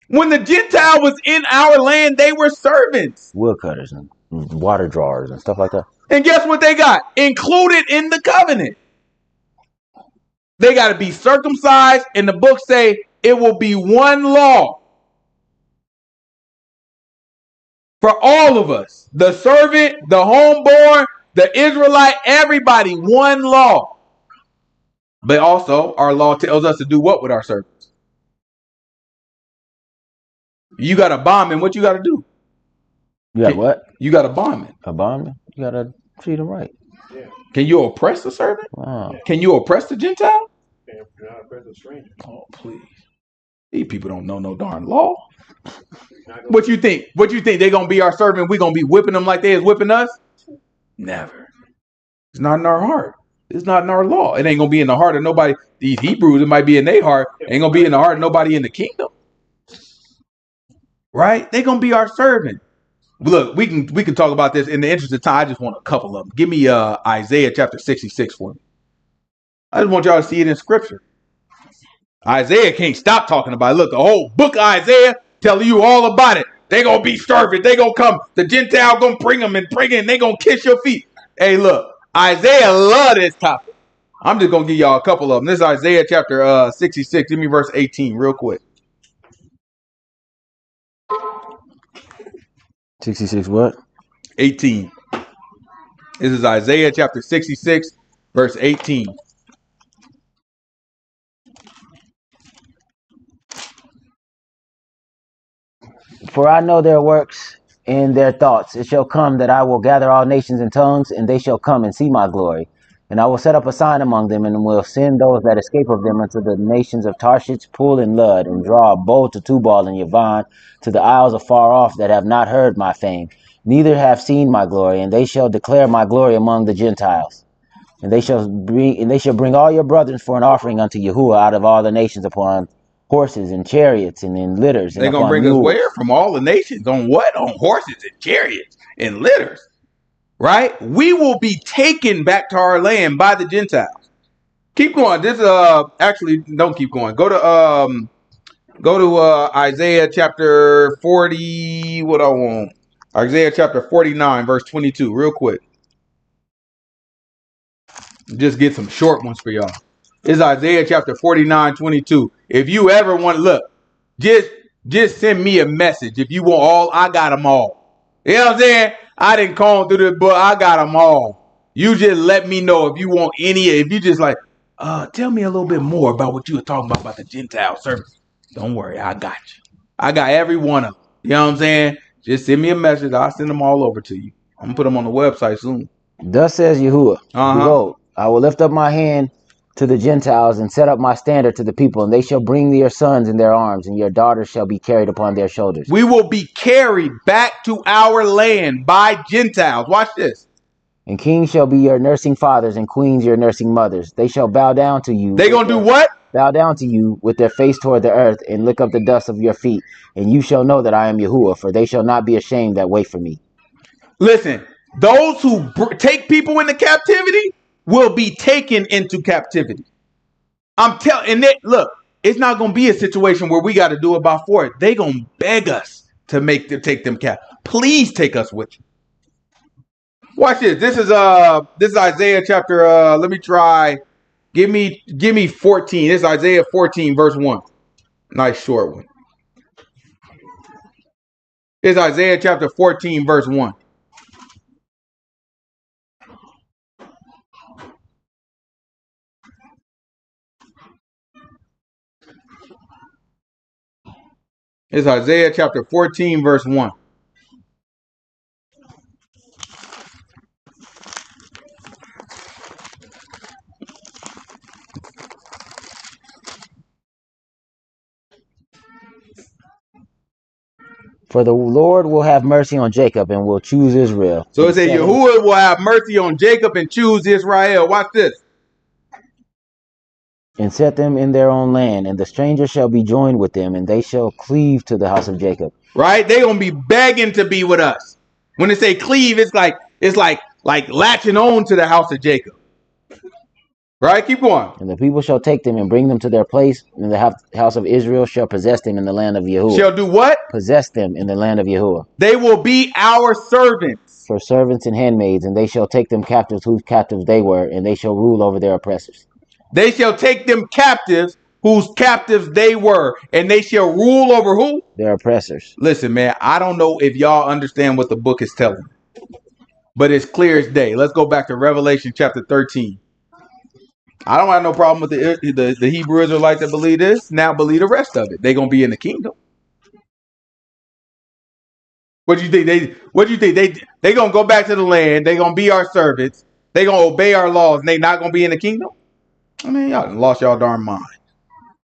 When the Gentile was in our land, they were servants. Woodcutters and water drawers and stuff like that. And guess what they got? Included in the covenant. They got to be circumcised, and the book say it will be one law for all of us. The servant, the homeborn, the Israelite, everybody, one law. But also, our law tells us to do what with our servants? You got a bondman, what you got to do? You got what? You got a bondman. A bondman? You got to treat them right. Yeah. Can you oppress the servant? Wow. Can you oppress the Gentile? Can't oppress a stranger. Oh, please. These people don't know no darn law. What you think? What you think? They going to be our servant? We going to be whipping them like they is whipping us? Never. It's not in our heart. It's not in our law. It ain't going to be in the heart of nobody. These Hebrews, it might be in their heart. Ain't going to be in the heart of nobody in the kingdom. Right? They going to be our servant. Look, we can talk about this in the interest of time. I just want a couple of them. Give me Isaiah chapter 66 for me. I just want y'all to see it in scripture. Isaiah can't stop talking about it. Look, the whole book of Isaiah telling you all about it. They gonna be servant. They gonna come. The Gentile gonna bring them and bring in. They gonna kiss your feet. Hey, look, Isaiah love this topic. I'm just gonna give y'all a couple of them. This is Isaiah chapter 66. Give me verse 18 real quick. 66 what? 18. This is Isaiah chapter 66, verse 18. For I know their works and their thoughts. It shall come that I will gather all nations and tongues, and they shall come and see my glory. And I will set up a sign among them, and will send those that escape of them unto the nations of Tarshish, Pul, and Lud, and draw a bow to Tubal and Yavon, to the isles afar off that have not heard my fame, neither have seen my glory. And they shall declare my glory among the Gentiles. And they shall bring all your brethren for an offering unto Yahuwah out of all the nations upon horses and chariots and in litters. They're going to bring us where? From all the nations. On what? On horses and chariots and litters. Right? We will be taken back to our land by the Gentiles. Keep going. This actually don't keep going. Go to Isaiah chapter 40. What I want? Isaiah chapter 49, verse 22, real quick. Just get some short ones for y'all. It's Isaiah chapter 49, 22. If you ever want to look, just send me a message. If you want all, I got them all. You know what I'm saying? I didn't comb through this book. I got them all. You just let me know if you want any. If you just like, tell me a little bit more about what you were talking about the Gentile service. Don't worry, I got you. I got every one of them. You know what I'm saying? Just send me a message. I'll send them all over to you. I'm going to put them on the website soon. Thus says Yahuwah, Behold, I will lift up my hand to the Gentiles and set up my standard to the people, and they shall bring your sons in their arms, and your daughters shall be carried upon their shoulders. We will be carried back to our land by Gentiles. Watch this. And kings shall be your nursing fathers, and queens your nursing mothers. They shall bow down to you. They gonna do what? Bow down to you with their face toward the earth, and lick up the dust of your feet. And you shall know that I am Yahuwah, for they shall not be ashamed that wait for me. Listen, those who take people into captivity will be taken into captivity. I'm telling you, look, it's not gonna be a situation where we got to do it by force. They gonna beg us to take them cap. Please take us with you. Watch this. This is Isaiah chapter. Let me try. Give me 14. This is Isaiah 14 verse 1. Nice short one. It's Isaiah chapter 14 verse 1. It's Isaiah chapter 14 verse 1. For the Lord will have mercy on Jacob and will choose Israel. So it says Yahuwah will have mercy on Jacob and choose Israel. Watch this. And set them in their own land, and the stranger shall be joined with them, and they shall cleave to the house of Jacob. Right? They're gonna be begging to be with us. When they say cleave, it's like latching on to the house of Jacob. Right? Keep going. And the people shall take them and bring them to their place, and the house of Israel shall possess them in the land of Yahuwah. Shall do what? Possess them in the land of Yahuwah. They will be our servants. For servants and handmaids, and they shall take them captives whose captives they were, and they shall rule over their oppressors. They shall take them captives whose captives they were, and they shall rule over who? Their oppressors. Listen, man, I don't know if y'all understand what the book is telling, but it's clear as day. Let's go back to Revelation chapter 13. I don't have no problem with the Hebrew Israelites that believe this. Now believe the rest of it. They're gonna be in the kingdom. What do you think? They gonna go back to the land. They gonna be our servants. They gonna obey our laws, and they not gonna be in the kingdom. I mean, y'all lost y'all darn mind.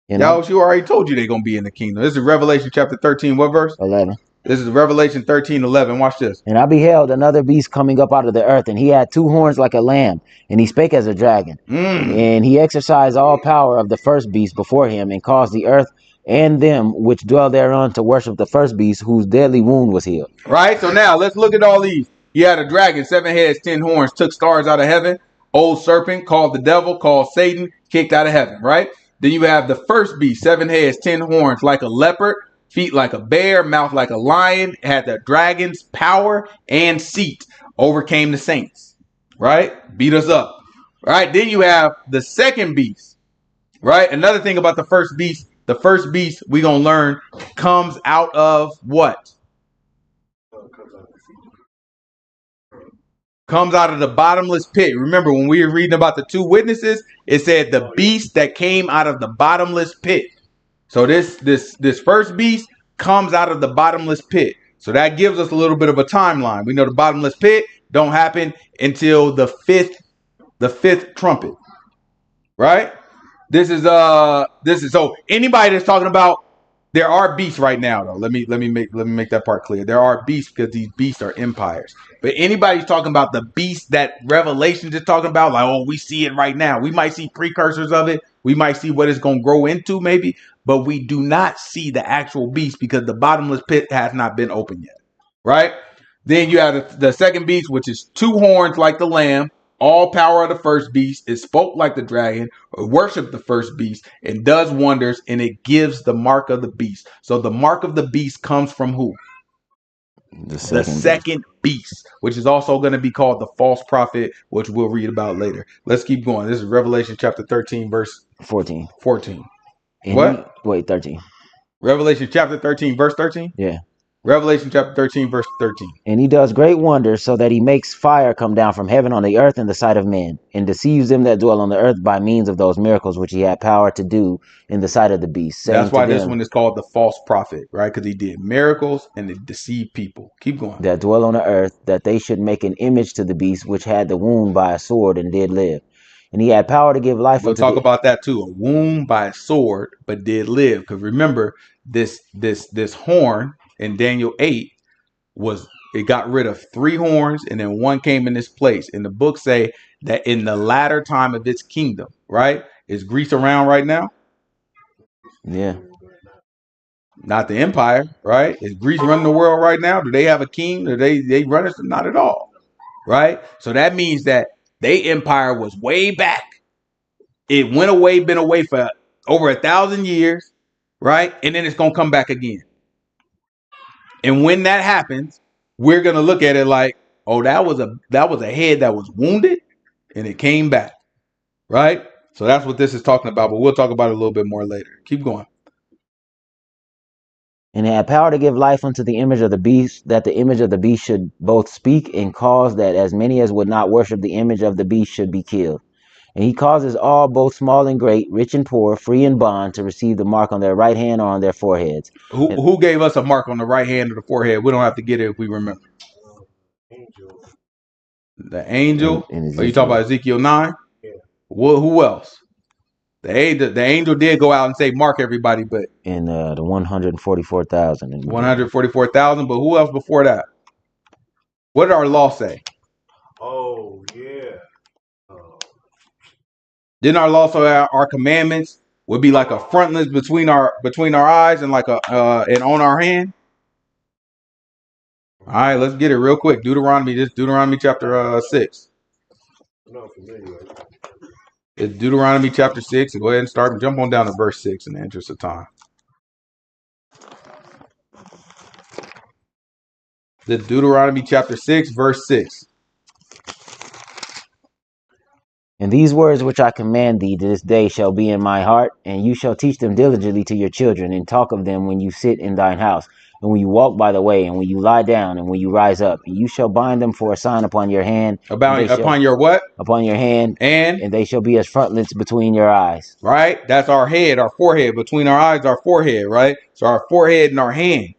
Yahushua already told you they're going to be in the kingdom. This is Revelation chapter 13. What verse? 11. This is Revelation 13:11. Watch this. And I beheld another beast coming up out of the earth, and he had 2 horns like a lamb, and he spake as a dragon. And he exercised all power of the first beast before him, and caused the earth and them which dwell thereon to worship the first beast, whose deadly wound was healed. Right? So now let's look at all these. He had a dragon, 7 heads, 10 horns, took stars out of heaven. Old serpent, called the devil, called Satan, kicked out of heaven, right? Then you have the first beast, 7 heads, 10 horns, like a leopard, feet like a bear, mouth like a lion, had the dragon's power and seat, overcame the saints, right? Beat us up, right? Then you have the second beast, right? Another thing about the first beast we're going to learn comes out of what? Comes out of the bottomless pit. Remember when we were reading about the 2 witnesses, it said the beast that came out of the bottomless pit. So this first beast comes out of the bottomless pit. So that gives us a little bit of a timeline. We know the bottomless pit don't happen until the fifth trumpet. Right? This is so anybody that's talking about there are beasts right now, though. Let me make that part clear. There are beasts because these beasts are empires. But anybody's talking about the beast that Revelation is talking about, like, oh, we see it right now. We might see precursors of it. We might see what it's going to grow into, maybe. But we do not see the actual beast because the bottomless pit has not been opened yet. Right? Then you have the second beast, which is 2 horns like the lamb. All power of the first beast. It spoke like the dragon, or worshiped the first beast, and does wonders, and it gives the mark of the beast. So the mark of the beast comes from who? The second beast, which is also going to be called the false prophet, which we'll read about later. Let's keep going. This is Revelation chapter 13, verse 14. 14. And what? Wait, 13. Revelation chapter 13, verse 13? Yeah. Revelation chapter 13, verse 13. And he does great wonders, so that he makes fire come down from heaven on the earth in the sight of men, and deceives them that dwell on the earth by means of those miracles which he had power to do in the sight of the beast. That's why this one is called the false prophet, right? Because he did miracles and it deceived people. Keep going. That dwell on the earth, that they should make an image to the beast which had the wound by a sword and did live. And he had power to give life. We'll talk about that too. A wound by a sword, but did live. Because remember, this horn in Daniel 8 was it got rid of 3 horns, and then 1 came in its place. And the book say that in the latter time of its kingdom, right? Is Greece around right now? Yeah. Not the empire, right? Is Greece running the world right now? Do they have a king? Do they run it? Not at all, right? So that means that their empire was way back. It went away, been away for over 1,000 years, right? And then it's gonna come back again. And when that happens, we're gonna look at it like, oh, that was a head that was wounded, and it came back, right? So that's what this is talking about. But we'll talk about it a little bit more later. Keep going. And it had power to give life unto the image of the beast, that the image of the beast should both speak and cause that as many as would not worship the image of the beast should be killed. And he causes all, both small and great, rich and poor, free and bond, to receive the mark on their right hand or on their foreheads. Who gave us a mark on the right hand or the forehead? We don't have to get it if we remember. Angel. The angel. In Are you talking about Ezekiel 9? Yeah. Well, who else? The angel did go out and say, mark everybody, but in the 144,000. 144,000. But who else before that? What did our law say? Oh, yeah. Didn't our law say our commandments would be like a frontlets between our eyes and like and on our hand? All right, let's get it real quick. Deuteronomy chapter 6. I'm not familiar. It's Deuteronomy chapter 6. Go ahead and jump on down to verse 6 in the interest of time. The Deuteronomy chapter 6, verse 6. And these words which I command thee this day shall be in my heart, and you shall teach them diligently to your children, and talk of them when you sit in thine house, and when you walk by the way, and when you lie down, and when you rise up. And you shall bind them for a sign upon your hand. Upon your what? Upon your hand. And they shall be as frontlets between your eyes. Right? That's our head, our forehead. Between our eyes, our forehead, right? So our forehead and our hand,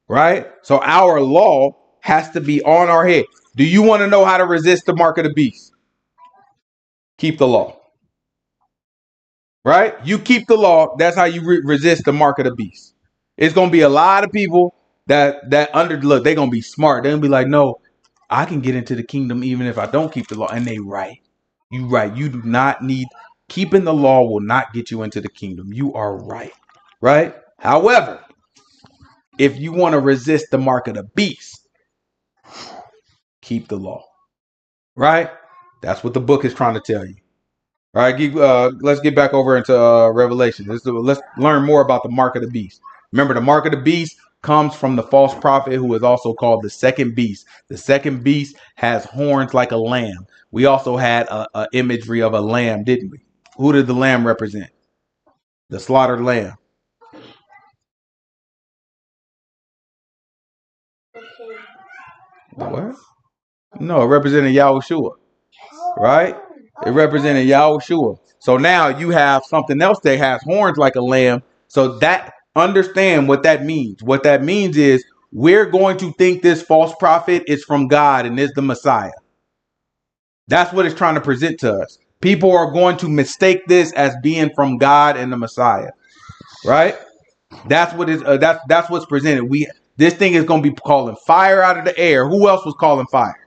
right? So our law has to be on our head. Do you want to know how to resist the mark of the beast? Keep the law. Right? You keep the law. That's how you resist the mark of the beast. It's going to be a lot of people that look, they're going to be smart. They're going to be like, no, I can get into the kingdom even if I don't keep the law. And they right. You right. You do not need, keeping the law will not get you into the kingdom. You are right. Right? However, if you want to resist the mark of the beast, keep the law. Right? That's what the book is trying to tell you. All right, let's get back over into Revelation. Let's learn more about the mark of the beast. Remember, the mark of the beast comes from the false prophet who is also called the second beast. The second beast has horns like a lamb. We also had a imagery of a lamb, didn't we? Who did the lamb represent? The slaughtered lamb. What? No, it represented Yahushua, right? It represented Yahushua. So now you have something else that has horns like a lamb. So that, understand what that means. What that means is we're going to think this false prophet is from God and is the Messiah. That's what it's trying to present to us. People are going to mistake this as being from God and the Messiah, right? That's what is that's what's presented. This thing is going to be calling fire out of the air. Who else was calling fire?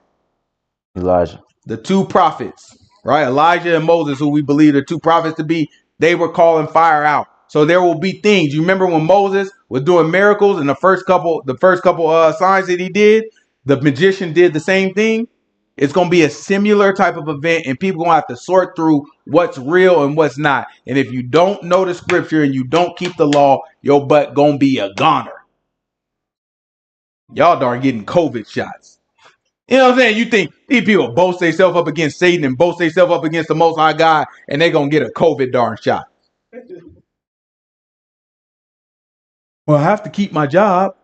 Elijah. The 2 prophets. Right, Elijah and Moses, who we believe the 2 prophets to be, they were calling fire out. So there will be things. You remember when Moses was doing miracles and the first couple signs that he did, the magician did the same thing. It's going to be a similar type of event, and people going to have to sort through what's real and what's not. And if you don't know the scripture and you don't keep the law, your butt going to be a goner. Y'all darn getting COVID shots. You know what I'm saying? You think these people boast themselves up against Satan and boast themselves up against the Most High God, and they're going to get a COVID darn shot. Well, I have to keep my job.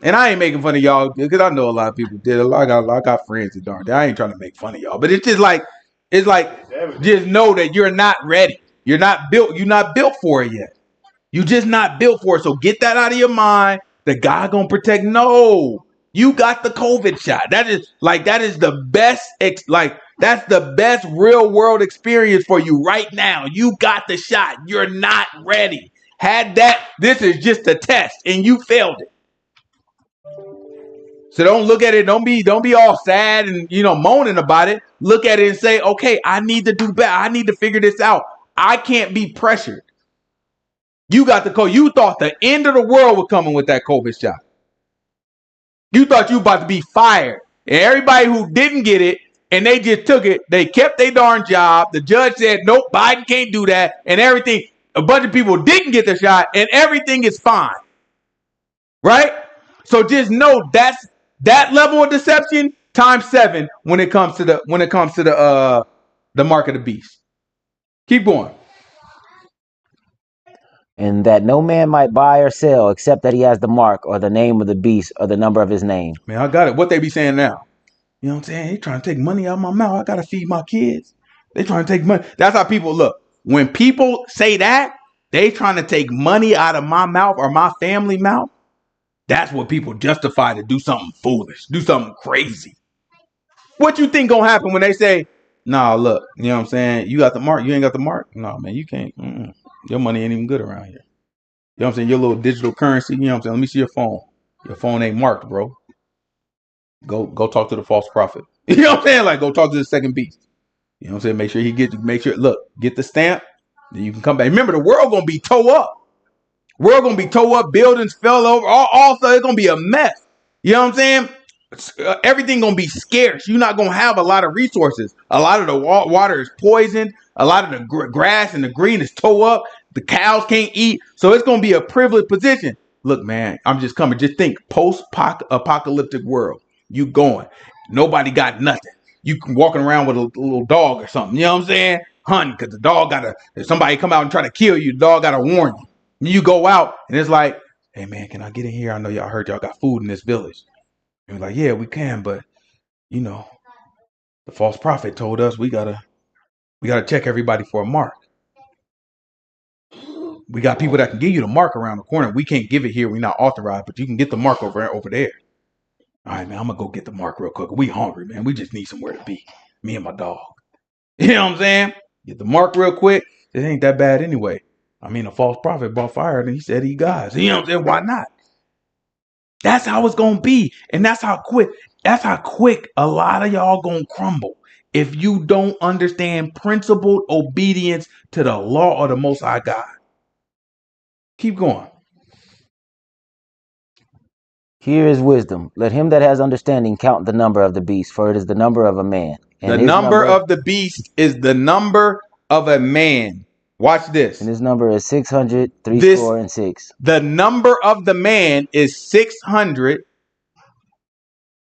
And I ain't making fun of y'all because I know a lot of people did. I got friends that darn. I ain't trying to make fun of y'all. But it's just like, just know that you're not ready. You're not built. You're not built for it yet. You're just not built for it. So get that out of your mind. The God going to protect. No. You got the COVID shot. That is the best, that's the best real world experience for you right now. You got the shot. You're not ready. This is just a test and you failed it. So don't look at it. Don't be all sad and moaning about it. Look at it and say, okay, I need to do better. I need to figure this out. I can't be pressured. You got the COVID. You thought the end of the world was coming with that COVID shot. You thought you about to be fired. And everybody who didn't get it and they just took it, they kept their darn job. The judge said, nope, Biden can't do that. And everything. A bunch of people didn't get the shot and everything is fine. Right? So just know that's that level of deception times 7 when it comes to the mark of the beast. Keep going. And that no man might buy or sell except that he has the mark or the name of the beast or the number of his name. Man, I got it. What they be saying now? You know what I'm saying? They trying to take money out of my mouth. I got to feed my kids. They trying to take money. That's how people look. When people say that, they trying to take money out of my mouth or my family mouth. That's what people justify to do something foolish, do something crazy. What you think gonna happen when they say, nah, look, you know what I'm saying? You got the mark. You ain't got the mark. No, man, you can't. Your money ain't even good around here. You know what I'm saying? Your little digital currency. You know what I'm saying? Let me see your phone. Your phone ain't marked, bro. Go talk to the false prophet. You know what I'm saying? Like, go talk to the second beast. You know what I'm saying? Make sure, look, get the stamp. Then you can come back. Remember, the world gonna be towed up. World gonna be towed up. Buildings fell over. All stuff. It's gonna be a mess. You know what I'm saying? Everything gonna be scarce. You're not gonna have a lot of resources. A lot of the water is poisoned. A lot of the grass and the green is towed up. The cows can't eat. So it's gonna be a privileged position. Look, man, I'm just coming. Just think, post-apocalyptic world. You going. Nobody got nothing. You can walking around with a little dog or something. You know what I'm saying? Hunting, because the dog if somebody come out and try to kill you, the dog gotta warn you. You go out and it's like, hey man, can I get in here? I know y'all heard y'all got food in this village. And we're like, yeah, we can, but the false prophet told us we gotta check everybody for a mark. We got people that can give you the mark around the corner. We can't give it here. We're not authorized, but you can get the mark over there. All right, man, I'm gonna go get the mark real quick. We hungry, man. We just need somewhere to be. Me and my dog. You know what I'm saying? Get the mark real quick. It ain't that bad anyway. I mean, a false prophet brought fire and he said he God. You know what I'm saying? Why not? That's how it's gonna be. And that's how quick a lot of y'all gonna crumble if you don't understand principled obedience to the law of the Most High God. Keep going. Here is wisdom. Let him that has understanding count the number of the beast, for it is the number of a man. And the number of the beast is the number of a man. Watch this. And his number is 600, 306. The number of the man is 600.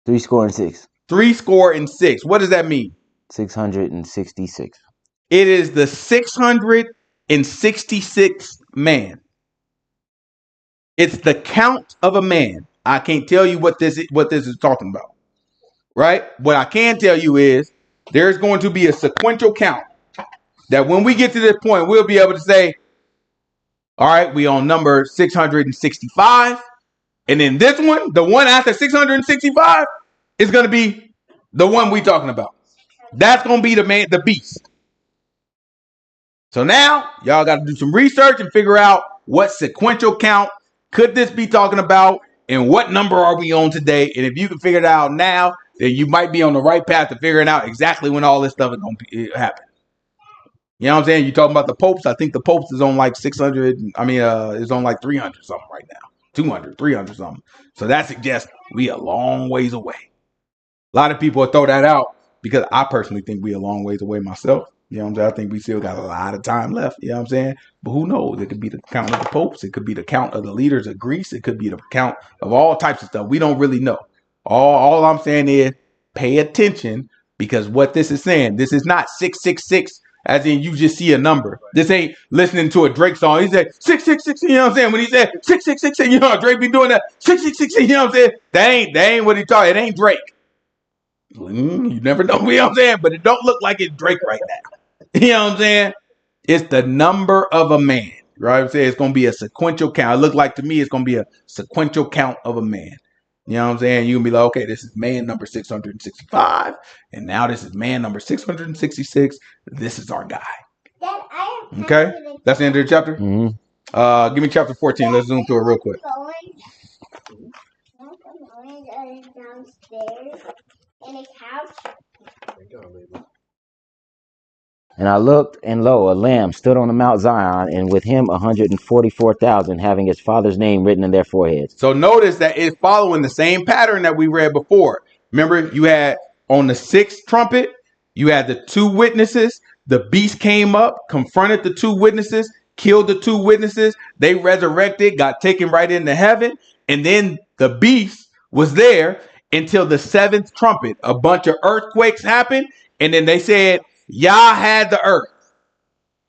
306. 306. What does that mean? 666. It is the 666th man. It's the count of a man. I can't tell you what this is talking about. Right? What I can tell you is there's going to be a sequential count that when we get to this point, we'll be able to say, all right, we on number 665. And then this one, the one after 665, is going to be the one we talking about. That's going to be the beast. So now y'all got to do some research and figure out what sequential count could this be talking about and what number are we on today. And if you can figure it out now, then you might be on the right path to figuring out exactly when all this stuff is going to happen. You know what I'm saying? You talking about the popes. I think the popes is on like 600. It's on like 300 something right now. 200, 300 something. So that suggests we a long ways away. A lot of people will throw that out because I personally think we a long ways away myself. You know what I'm saying? I think we still got a lot of time left. You know what I'm saying? But who knows? It could be the count of the popes. It could be the count of the leaders of Greece. It could be the count of all types of stuff. We don't really know. All I'm saying is pay attention, because what this is saying, this is not 666 as in you just see a number. This ain't listening to a Drake song. He said 666, you know what I'm saying? When he said 666, you know, Drake be doing that 666, you know what I'm saying? That ain't what he talking. It ain't Drake. You never know, you know what I'm saying? But it don't look like it's Drake right now. You know what I'm saying? It's the number of a man, right? I'm saying it's going to be a sequential count. It look like to me it's going to be a sequential count of a man. You know what I'm saying? You can be like, okay, this is man number 665, and now this is man number 666. This is our guy. Okay? That's the end of the chapter? Mm-hmm. Give me chapter 14. Let's zoom through it real quick. went downstairs in a couch. And I looked, and lo, a lamb stood on the Mount Zion, and with him 144,000, having his father's name written in their foreheads. So notice that it's following the same pattern that we read before. Remember, you had on the sixth trumpet, you had the two witnesses. The beast came up, confronted the two witnesses, killed the two witnesses. They resurrected, got taken right into heaven. And then the beast was there until the seventh trumpet. A bunch of earthquakes happened. And then they said, Yah had the earth.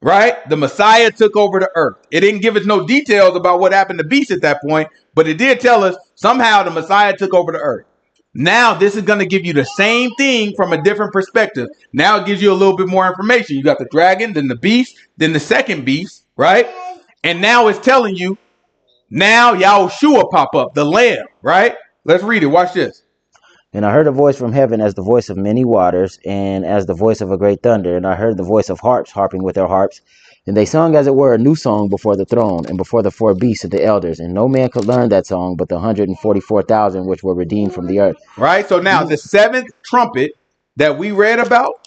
Right? The Messiah took over the earth. It didn't give us no details about what happened to beast at that point, but it did tell us somehow the Messiah took over the earth. Now this is going to give you the same thing from a different perspective. Now it gives you a little bit more information. You got the dragon, then the beast, then the second beast, right? And now it's telling you, now Yahushua pop up, the lamb, right? Let's read it. Watch this. And I heard a voice from heaven as the voice of many waters, and as the voice of a great thunder. And I heard the voice of harps harping with their harps. And they sung, as it were, a new song before the throne, and before the four beasts and the elders. And no man could learn that song but the 144,000 which were redeemed from the earth. Right? So now the seventh trumpet that we read about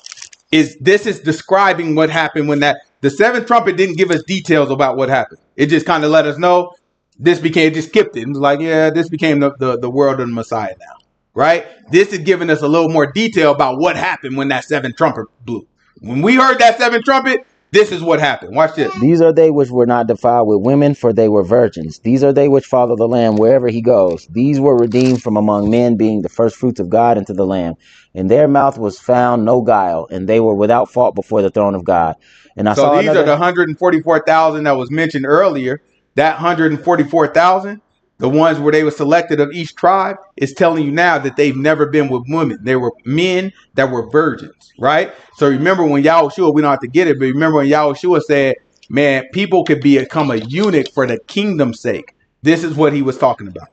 is describing what happened when the seventh trumpet didn't give us details about what happened. It just kind of let us know it just skipped it. It was like, yeah, this became the world of the Messiah now. Right? This is giving us a little more detail about what happened when that seventh trumpet blew. When we heard that seventh trumpet, this is what happened. Watch this. These are they which were not defiled with women, for they were virgins. These are they which follow the Lamb wherever he goes. These were redeemed from among men, being the first fruits of God unto the Lamb. In their mouth was found no guile, and they were without fault before the throne of God. And I saw these are the 144,000 that was mentioned earlier. That 144,000, the ones where they were selected of each tribe, is telling you now that they've never been with women. They were men that were virgins, right? So remember when Yahushua, we don't have to get it, but remember when Yahushua said, man, people could become a eunuch for the kingdom's sake. This is what he was talking about.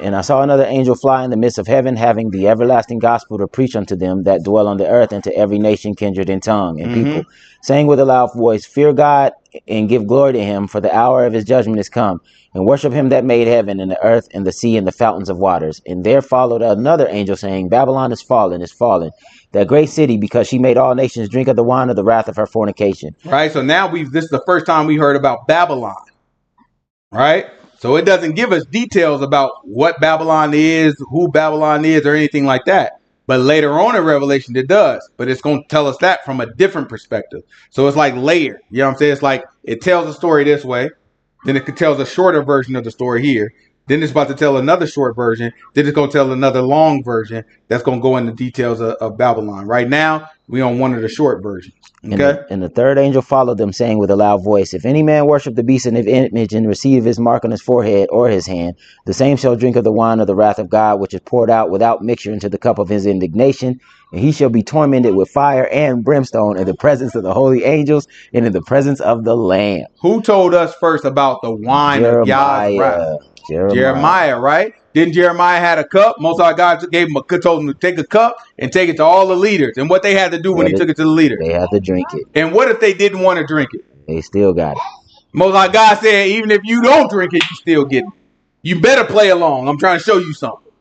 And I saw another angel fly in the midst of heaven, having the everlasting gospel to preach unto them that dwell on the earth, and to every nation, kindred, and tongue, and people, saying with a loud voice, fear God and give glory to him, for the hour of his judgment is come, and worship him that made heaven and the earth and the sea and the fountains of waters. And there followed another angel, saying, Babylon is fallen, that great city, because she made all nations drink of the wine of the wrath of her fornication. Right. So now this is the first time we heard about Babylon. Right. So it doesn't give us details about what Babylon is, who Babylon is, or anything like that. But later on in Revelation, it does. But it's going to tell us that from a different perspective. So it's like layered. You know what I'm saying? It's like it tells a story this way. Then it tells a shorter version of the story here. Then it's about to tell another short version. Then it's going to tell another long version that's going to go into details of Babylon. Right now, we're on one of the short versions. Okay. And the third angel followed them, saying with a loud voice, if any man worship the beast and his image, and receive his mark on his forehead or his hand, the same shall drink of the wine of the wrath of God, which is poured out without mixture into the cup of his indignation. And he shall be tormented with fire and brimstone in the presence of the holy angels and in the presence of the Lamb. Who told us first about the wine of Yah's wrath? Jeremiah, right? Didn't Jeremiah had a cup? Most High God told him to take a cup and take it to all the leaders. And what they had to do when he took it to the leaders? They had to drink it. And what if they didn't want to drink it? They still got it. Most High God said, even if you don't drink it, you still get it. You better play along. I'm trying to show you something.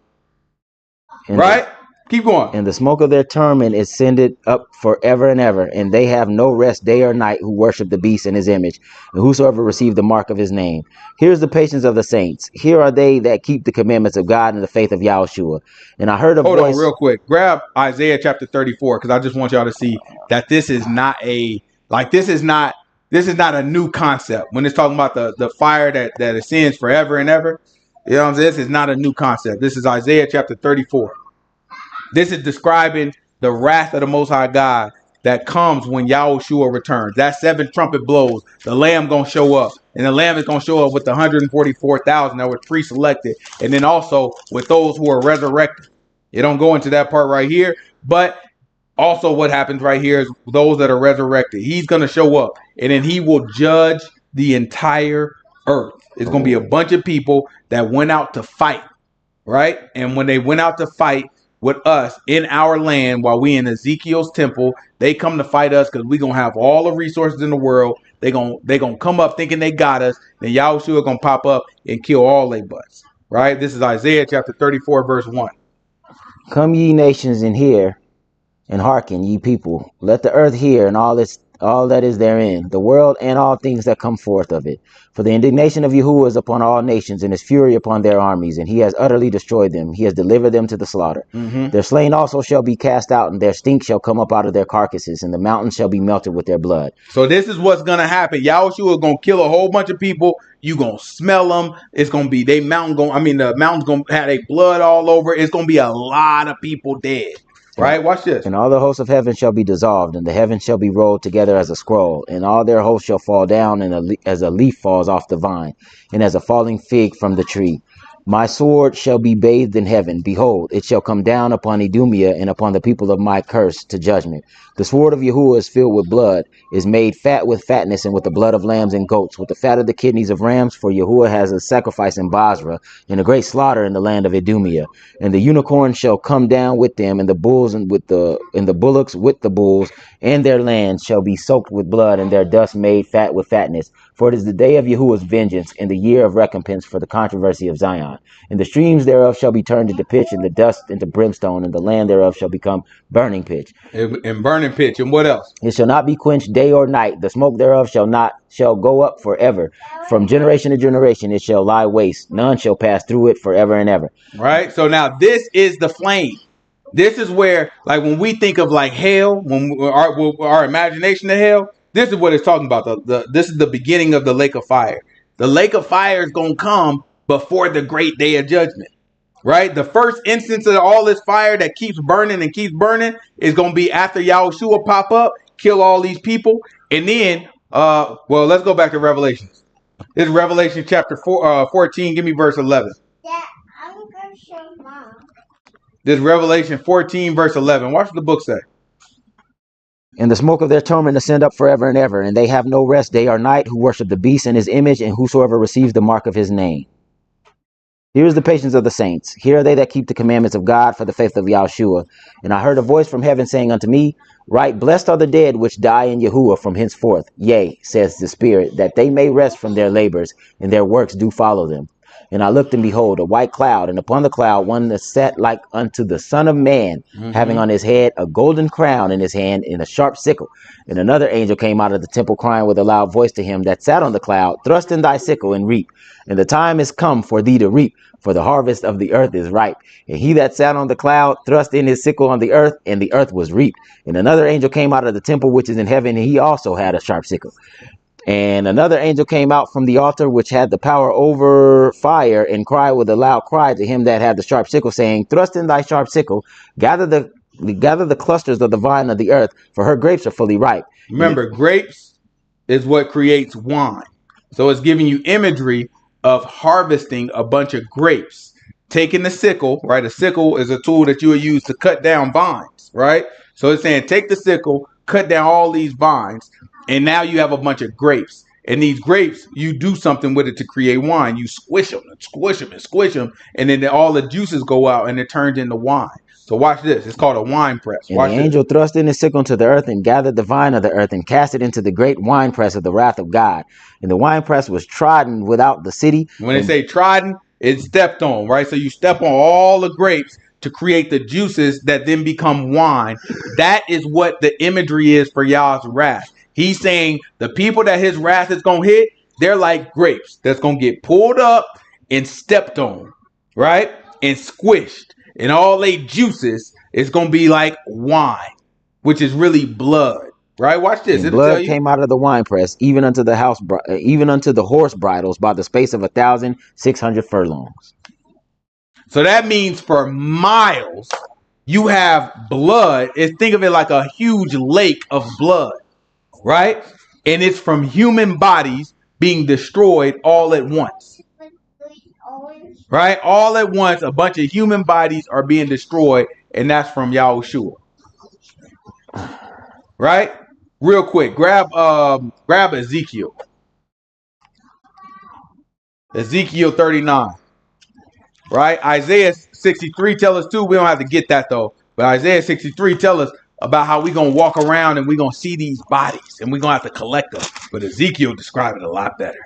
Right? Keep going. And the smoke of their torment is sended up forever and ever, and they have no rest day or night who worship the beast in his image, and whosoever receive the mark of his name. Here's the patience of the saints. Here are they that keep the commandments of God and the faith of Yahushua. And I heard a voice. Hold on real quick. Grab Isaiah chapter 34, because I just want y'all to see that this is not a new concept. When it's talking about the fire that ascends forever and ever, you know what I'm saying? This is not a new concept. This is Isaiah chapter 34. This is describing the wrath of the Most High God that comes when Yahushua returns. That seventh trumpet blows. The Lamb going to show up. And the Lamb is going to show up with the 144,000 that were pre-selected. And then also with those who are resurrected. It don't go into that part right here. But also what happens right here is those that are resurrected. He's going to show up. And then he will judge the entire earth. It's going to be a bunch of people that went out to fight. Right? And when they went out to fight with us in our land while we in Ezekiel's temple, they come to fight us because we're going to have all the resources in the world. They're gonna come up thinking they got us. Then Yahushua going to pop up and kill all their butts. right? This is Isaiah chapter 34, verse 1. Come ye nations and hear, and hearken, ye people. Let the earth hear, and all that is therein, the world and all things that come forth of it. For the indignation of Yahuwah is upon all nations, and his fury upon their armies, and he has utterly destroyed them. He has delivered them to the slaughter. Their slain also shall be cast out, and their stink shall come up out of their carcasses, and the mountains shall be melted with their blood. So this is what's going to happen. Yahushua is going to kill a whole bunch of people. You going to smell them. It's going to be, the mountain's going to have their blood all over. It's going to be a lot of people dead. Right? Watch this. And all the hosts of heaven shall be dissolved, and the heavens shall be rolled together as a scroll, and all their hosts shall fall down as a leaf falls off the vine, and as a falling fig from the tree. My sword shall be bathed in heaven. Behold, it shall come down upon Idumea and upon the people of my curse to judgment. The sword of Yahuwah is filled with blood, is made fat with fatness, and with the blood of lambs and goats, with the fat of the kidneys of rams, for Yahuwah has a sacrifice in Basra, and a great slaughter in the land of Idumea. And the unicorn shall come down with them, and the bulls and the bullocks with the bulls, and their land shall be soaked with blood, and their dust made fat with fatness. For it is the day of Yahuwah's vengeance, and the year of recompense for the controversy of Zion. And the streams thereof shall be turned into pitch, and the dust into brimstone, and the land thereof shall become burning pitch. And burning pitch. And what else? It shall not be quenched day or night. The smoke thereof shall go up forever. From generation to generation it shall lie waste. None shall pass through it forever and ever. Right? So now this is the flame. This is where, like, when we think of like hell, when our imagination of hell, this is what it's talking about. This is the beginning of the lake of fire. The lake of fire is going to come before the great day of judgment. Right? The first instance of all this fire that keeps burning and keeps burning is going to be after Yahushua pop up, kill all these people. And then, well, let's go back to Revelations. This is Revelation chapter 14. Give me verse 11. Dad, I'm going to show Mom. This is Revelation 14, verse 11. Watch what the book say. And the smoke of their torment ascend up forever and ever, and they have no rest day or night, who worship the beast and his image, and whosoever receives the mark of his name. Here is the patience of the saints. Here are they that keep the commandments of God for the faith of Yahushua. And I heard a voice from heaven saying unto me, Right, blessed are the dead which die in Yahuwah from henceforth. Yea, says the Spirit, that they may rest from their labors, and their works do follow them. And I looked, and behold, a white cloud, and upon the cloud one that sat like unto the Son of Man, having on his head a golden crown in his hand, and a sharp sickle. And another angel came out of the temple, crying with a loud voice to him that sat on the cloud, Thrust in thy sickle and reap, and the time is come for thee to reap, for the harvest of the earth is ripe. And he that sat on the cloud thrust in his sickle on the earth, and the earth was reaped. And another angel came out of the temple which is in heaven, and he also had a sharp sickle. And another angel came out from the altar which had the power over fire, and cried with a loud cry to him that had the sharp sickle, saying, Thrust in thy sharp sickle, gather the clusters of the vine of the earth, for her grapes are fully ripe. Remember, grapes is what creates wine. So it's giving you imagery of harvesting a bunch of grapes. Taking the sickle, right? A sickle is a tool that you will use to cut down vines, right? So it's saying take the sickle, cut down all these vines, and now you have a bunch of grapes. And these grapes, you do something with it to create wine. You squish them and squish them and squish them, and then all the juices go out and it turns into wine. So watch this. It's called a winepress. And the angel thrust in his sickle into the earth, and gathered the vine of the earth, and cast it into the great winepress of the wrath of God. And the winepress was trodden without the city. When they say trodden, it's stepped on, right? So you step on all the grapes to create the juices that then become wine. That is what the imagery is for Yah's wrath. He's saying the people that his wrath is going to hit, they're like grapes that's going to get pulled up and stepped on, right? And squished. And all they juices is going to be like wine, which is really blood, right? Watch this. And blood came out of the winepress, even unto the horse bridles, by the space of 1,600 furlongs. So that means for miles, you have blood. Think of it like a huge lake of blood, right? And it's from human bodies being destroyed all at once. Right? All at once, a bunch of human bodies are being destroyed, and that's from Yahushua. Right? Real quick, grab Ezekiel. Ezekiel 39. Right? Isaiah 63 tell us too. We don't have to get that though. But Isaiah 63 tell us about how we're going to walk around and we're going to see these bodies and we're going to have to collect them. But Ezekiel describes it a lot better.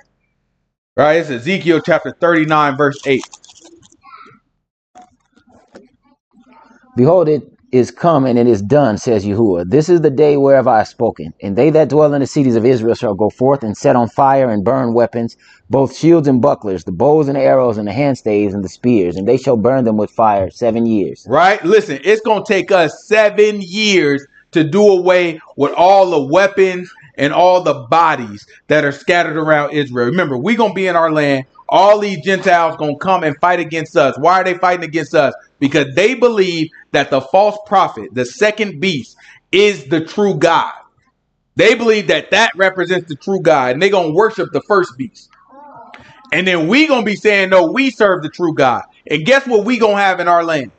Right? It's Ezekiel chapter 39, verse 8. Behold, it is come and it is done, says Yahuwah. This is the day whereof I have spoken. And they that dwell in the cities of Israel shall go forth and set on fire and burn weapons, both shields and bucklers, the bows and the arrows and the handstaves and the spears, and they shall burn them with fire 7 years. Right? Listen, it's going to take us 7 years to do away with all the weapons and all the bodies that are scattered around Israel. Remember, we're going to be in our land. All these Gentiles going to come and fight against us. Why are they fighting against us? Because they believe that the false prophet, the second beast, is the true God. They believe that that represents the true God, and they're going to worship the first beast. And then we going to be saying, no, we serve the true God. And guess what we going to have in our land?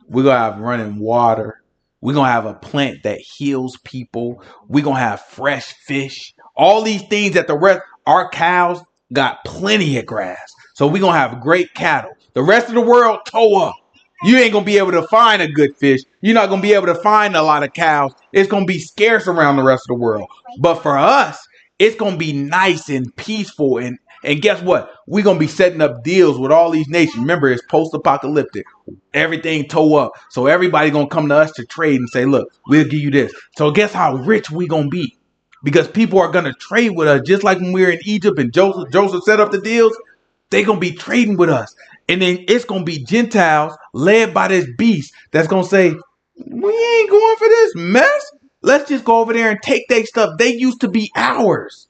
We're going to have running water. We're going to have a plant that heals people. We're going to have fresh fish. All these things that the rest, our cows got plenty of grass. So we're going to have great cattle. The rest of the world, toe up. You ain't going to be able to find a good fish. You're not going to be able to find a lot of cows. It's going to be scarce around the rest of the world. But for us, it's going to be nice and peaceful. And guess what? We're going to be setting up deals with all these nations. Remember, it's post-apocalyptic. Everything toe up. So everybody going to come to us to trade and say, look, we'll give you this. So guess how rich we going to be? Because people are going to trade with us. Just like when we were in Egypt and Joseph set up the deals, they're going to be trading with us. And then it's going to be Gentiles led by this beast that's going to say, we ain't going for this mess. Let's just go over there and take their stuff. They used to be ours.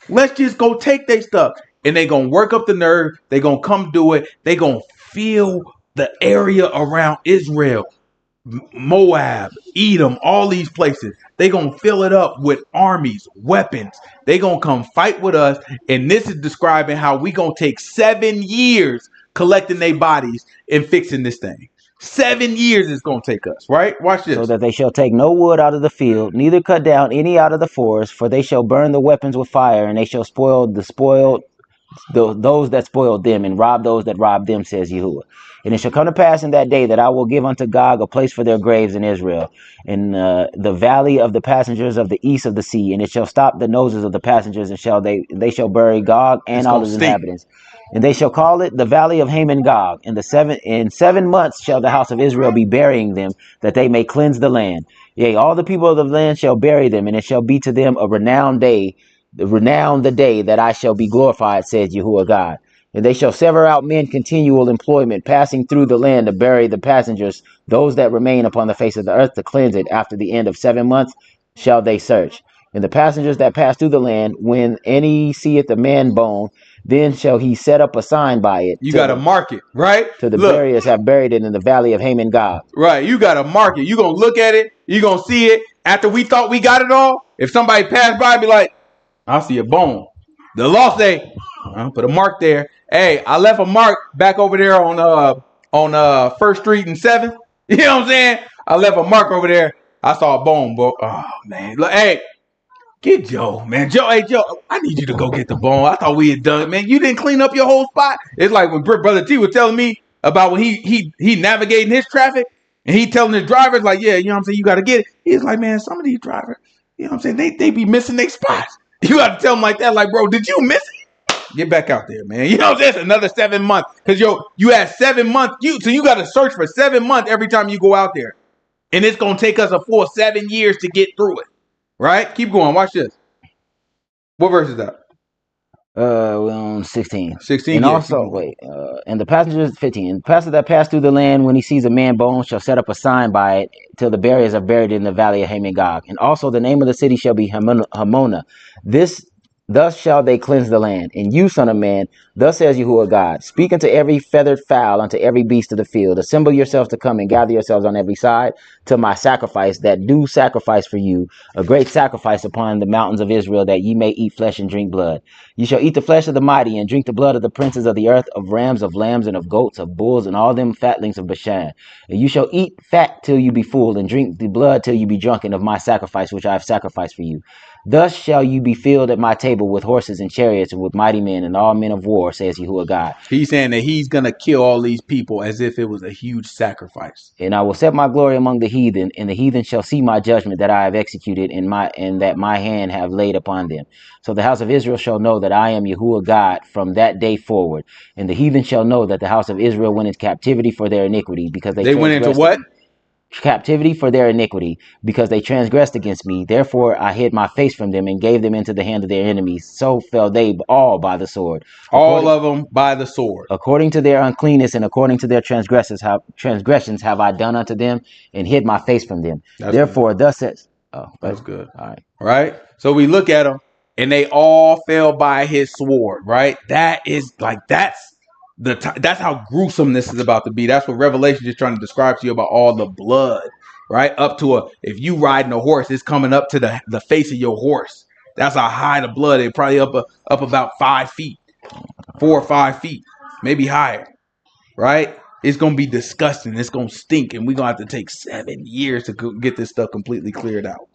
Let's just go take their stuff. And they're going to work up the nerve. They're going to come do it. They're going to fill the area around Israel, Moab, Edom, all these places. They're going to fill it up with armies, weapons. They're going to come fight with us. And this is describing how we going to take 7 years collecting their bodies and fixing this thing. 7 years it's going to take us, right? Watch this. So that they shall take no wood out of the field, neither cut down any out of the forest, for they shall burn the weapons with fire, and they shall spoil those that spoiled them, and rob those that robbed them, says Yahuwah. And it shall come to pass in that day that I will give unto Gog a place for their graves in Israel, in the valley of the passengers of the east of the sea, and it shall stop the noses of the passengers, and they shall bury Gog and all his inhabitants. And they shall call it the valley of Haman Gog. In 7 months shall the house of Israel be burying them, that they may cleanse the land. Yea, all the people of the land shall bury them, and it shall be to them a renowned day, the day that I shall be glorified, says Yahuwah God. And they shall sever out men continual employment, passing through the land to bury the passengers, those that remain upon the face of the earth to cleanse it. After the end of 7 months shall they search. And the passengers that pass through the land, when any seeth a man bone, then shall he set up a sign by it. You got to mark it, right? To the buriers have buried it in the valley of Haman Gog. Right. You got to mark it. You're going to look at it. You're going to see it. After we thought we got it all, if somebody passed by, be like, I see a bone. The law say, I'll put a mark there. Hey, I left a mark back over there on First Street and 7th. You know what I'm saying? I left a mark over there. I saw a bone, bro. Oh, man. Look, hey, get Joe, man. Joe, hey, Joe, I need you to go get the bone. I thought we had done it, man. You didn't clean up your whole spot. It's like when Brother T was telling me about when he navigating his traffic and he telling his drivers, like, yeah, you know what I'm saying, you got to get it. He's like, man, some of these drivers, you know what I'm saying, they be missing their spots. You got to tell them like that, like, bro, did you miss it? Get back out there, man. You know what I'm saying? It's another 7 months. Because, you had 7 months. So you got to search for 7 months every time you go out there. And it's going to take us a full 7 years to get through it. Right? Keep going. Watch this. What verse is that? We're on 16. 16. And also, and the passengers, 15. And the passenger that passed through the land, when he sees a man bone, shall set up a sign by it till the buriers are buried in the valley of Haman Gog. And also the name of the city shall be Hamona. Thus shall they cleanse the land. And you, son of man, thus says Yahuwah God, speak unto every feathered fowl, unto every beast of the field. Assemble yourselves to come and gather yourselves on every side to my sacrifice, that do sacrifice for you, a great sacrifice upon the mountains of Israel, that ye may eat flesh and drink blood. You shall eat the flesh of the mighty, and drink the blood of the princes of the earth, of rams, of lambs, and of goats, of bulls, and all them fatlings of Bashan. And you shall eat fat till you be full, and drink the blood till you be drunken of my sacrifice, which I have sacrificed for you. Thus shall you be filled at my table with horses and chariots and with mighty men and all men of war, says Yahuwah God. He's saying that he's going to kill all these people as if it was a huge sacrifice. And I will set my glory among the heathen, and the heathen shall see my judgment that I have executed and that my hand have laid upon them. So the house of Israel shall know that I am Yahuwah God from that day forward. And the heathen shall know that the house of Israel went into captivity for their iniquity, because They went into transgressed what? captivity for their iniquity, because they transgressed against me. Therefore I hid my face from them and gave them into the hand of their enemies. So fell they all by the sword. All of them by the sword. According to their uncleanness and according to their transgressions have I done unto them, and hid my face from them. That's Therefore, thus says, That's good. All right. Right? So we look at them and they all fell by his sword, right? That is like, that's how gruesome this is about to be. That's what Revelation is trying to describe to you about all the blood, right? Up to if you riding a horse, it's coming up to the face of your horse. That's how high the blood is, probably up about 5 feet, 4 or 5 feet, maybe higher, right? It's going to be disgusting. It's going to stink. And we're going to have to take 7 years to get this stuff completely cleared out.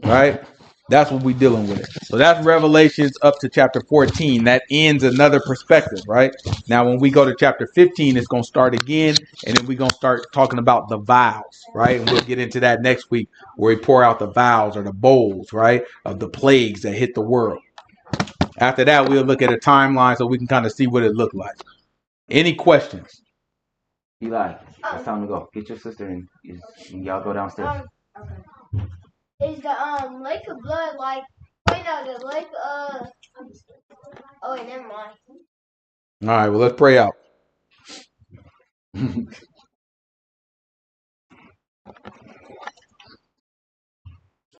Right? That's what we're dealing with. So that's Revelations up to chapter 14. That ends another perspective, right? Now, when we go to chapter 15, it's going to start again. And then we're going to start talking about the vials, right? And we'll get into that next week where we pour out the vials or the bowls, right? Of the plagues that hit the world. After that, we'll look at a timeline so we can kind of see what it looked like. Any questions? Eli, it's time to go. Get your sister and y'all go downstairs. Okay. Is the lake of blood like? Wait, no, the lake of. Oh, wait, never mind. All right, well, let's pray out.